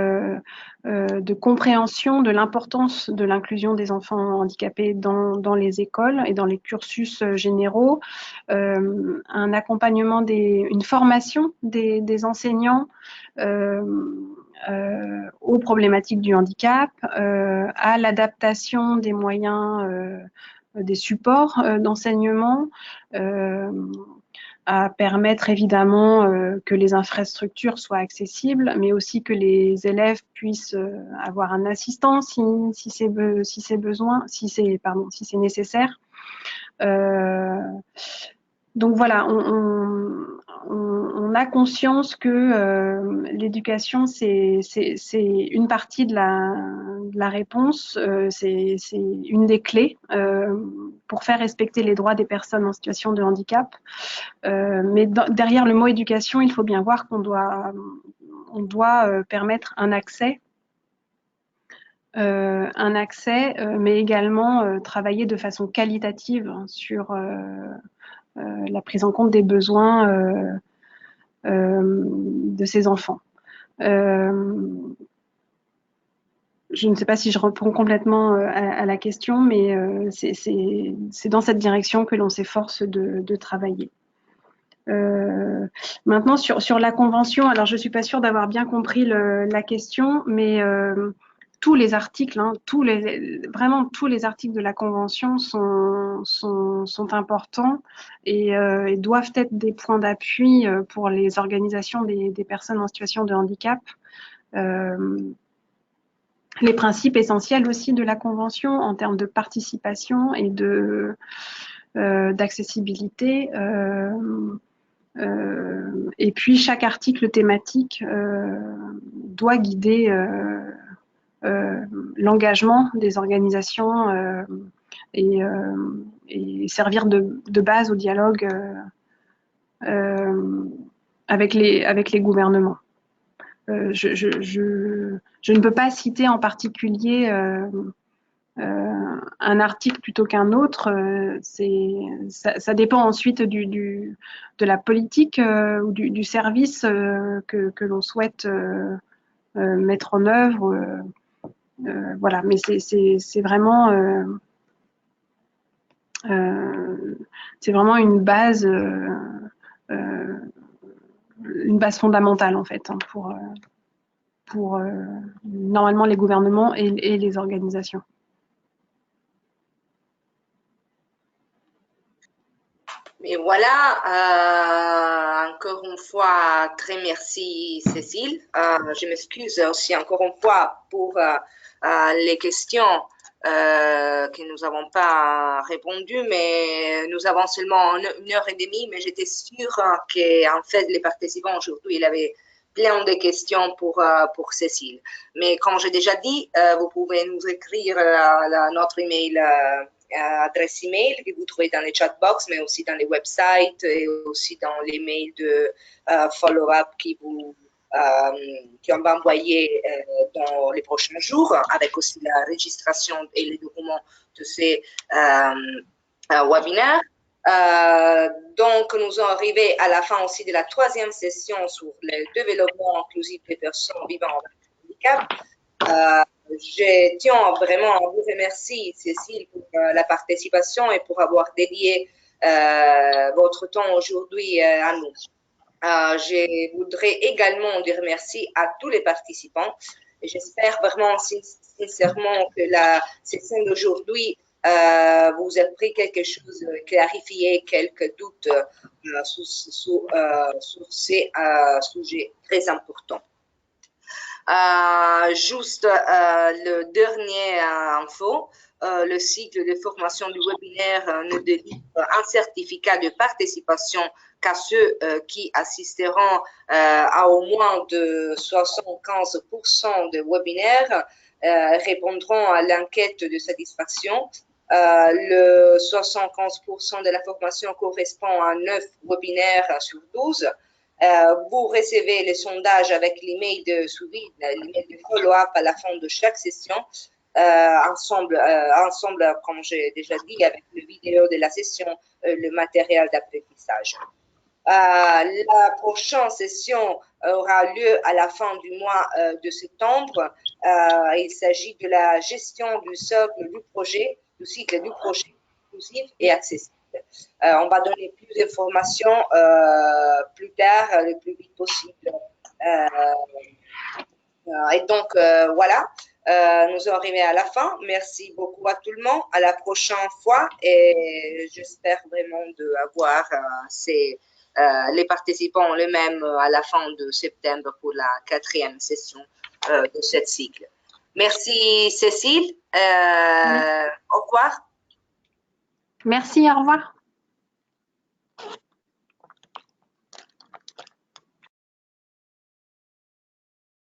de compréhension de l'importance de l'inclusion des enfants handicapés dans les écoles et dans les cursus généraux, un accompagnement, une formation des enseignants aux problématiques du handicap, à l'adaptation des moyens, des supports d'enseignement, à permettre évidemment que les infrastructures soient accessibles, mais aussi que les élèves puissent avoir un assistant si c'est nécessaire. Donc voilà, on a conscience que l'éducation, c'est une partie de la réponse, c'est une des clés pour faire respecter les droits des personnes en situation de handicap. Mais derrière le mot éducation, il faut bien voir qu'on doit permettre un accès, mais également travailler de façon qualitative sur la prise en compte des besoins de ces enfants. Je ne sais pas si je réponds complètement à la question, mais c'est dans cette direction que l'on s'efforce de travailler. Maintenant, sur la convention, alors je ne suis pas sûre d'avoir bien compris la question, mais tous les articles, vraiment tous les articles de la Convention sont importants et doivent être des points d'appui pour les organisations des personnes en situation de handicap. Les principes essentiels aussi de la Convention en termes de participation et d'accessibilité. Et puis chaque article thématique doit guider l'engagement des organisations et servir de base au dialogue avec les gouvernements. Je ne peux pas citer en particulier un article plutôt qu'un autre. Ça dépend ensuite de la politique ou du service que l'on souhaite mettre en œuvre. Voilà, mais c'est vraiment une base une base fondamentale, en fait, hein, pour normalement les gouvernements et les organisations. Et voilà, encore une fois, très merci Cécile. Je m'excuse aussi encore une fois pour les questions que nous n'avons pas répondu, mais nous avons seulement une heure et demie, mais j'étais sûre qu'en fait, les participants aujourd'hui, ils avaient plein de questions pour Cécile. Mais comme j'ai déjà dit, vous pouvez nous écrire notre email adresse email que vous trouvez dans les chat box, mais aussi dans les websites et aussi dans les mails de follow-up qu'on va envoyer dans les prochains jours, avec aussi la registration et les documents de ces webinaires. Donc, nous sommes arrivés à la fin aussi de la troisième session sur le développement inclusif des personnes vivant avec handicap. Je tiens vraiment à vous remercier, Cécile, pour la participation et pour avoir dédié votre temps aujourd'hui à nous. Je voudrais également dire merci à tous les participants. J'espère vraiment sincèrement que la session d'aujourd'hui vous a pris quelque chose, clarifié quelques doutes sur ces sujets très importants. Juste le dernier info, le cycle de formation du webinaire ne délivre un certificat de participation qu'à ceux qui assisteront à au moins de 75% de webinaires répondront à l'enquête de satisfaction. Le 75% de la formation correspond à 9 webinaires sur 12. Vous recevez les sondages avec l'email de suivi, l'email de follow-up à la fin de chaque session, ensemble, comme j'ai déjà dit, avec le vidéo de la session, le matériel d'apprentissage. La prochaine session aura lieu à la fin du mois de septembre. Il s'agit de la gestion du socle du projet, du cycle du projet inclusif et accessible. On va donner plus d'informations plus tard, le plus vite possible. Et donc, voilà, nous sommes arrivés à la fin. Merci beaucoup à tout le monde. À la prochaine fois et j'espère vraiment d'avoir les participants eux-mêmes à la fin de septembre pour la 4e session de cette cycle. Merci Cécile. Au revoir. Merci, au revoir.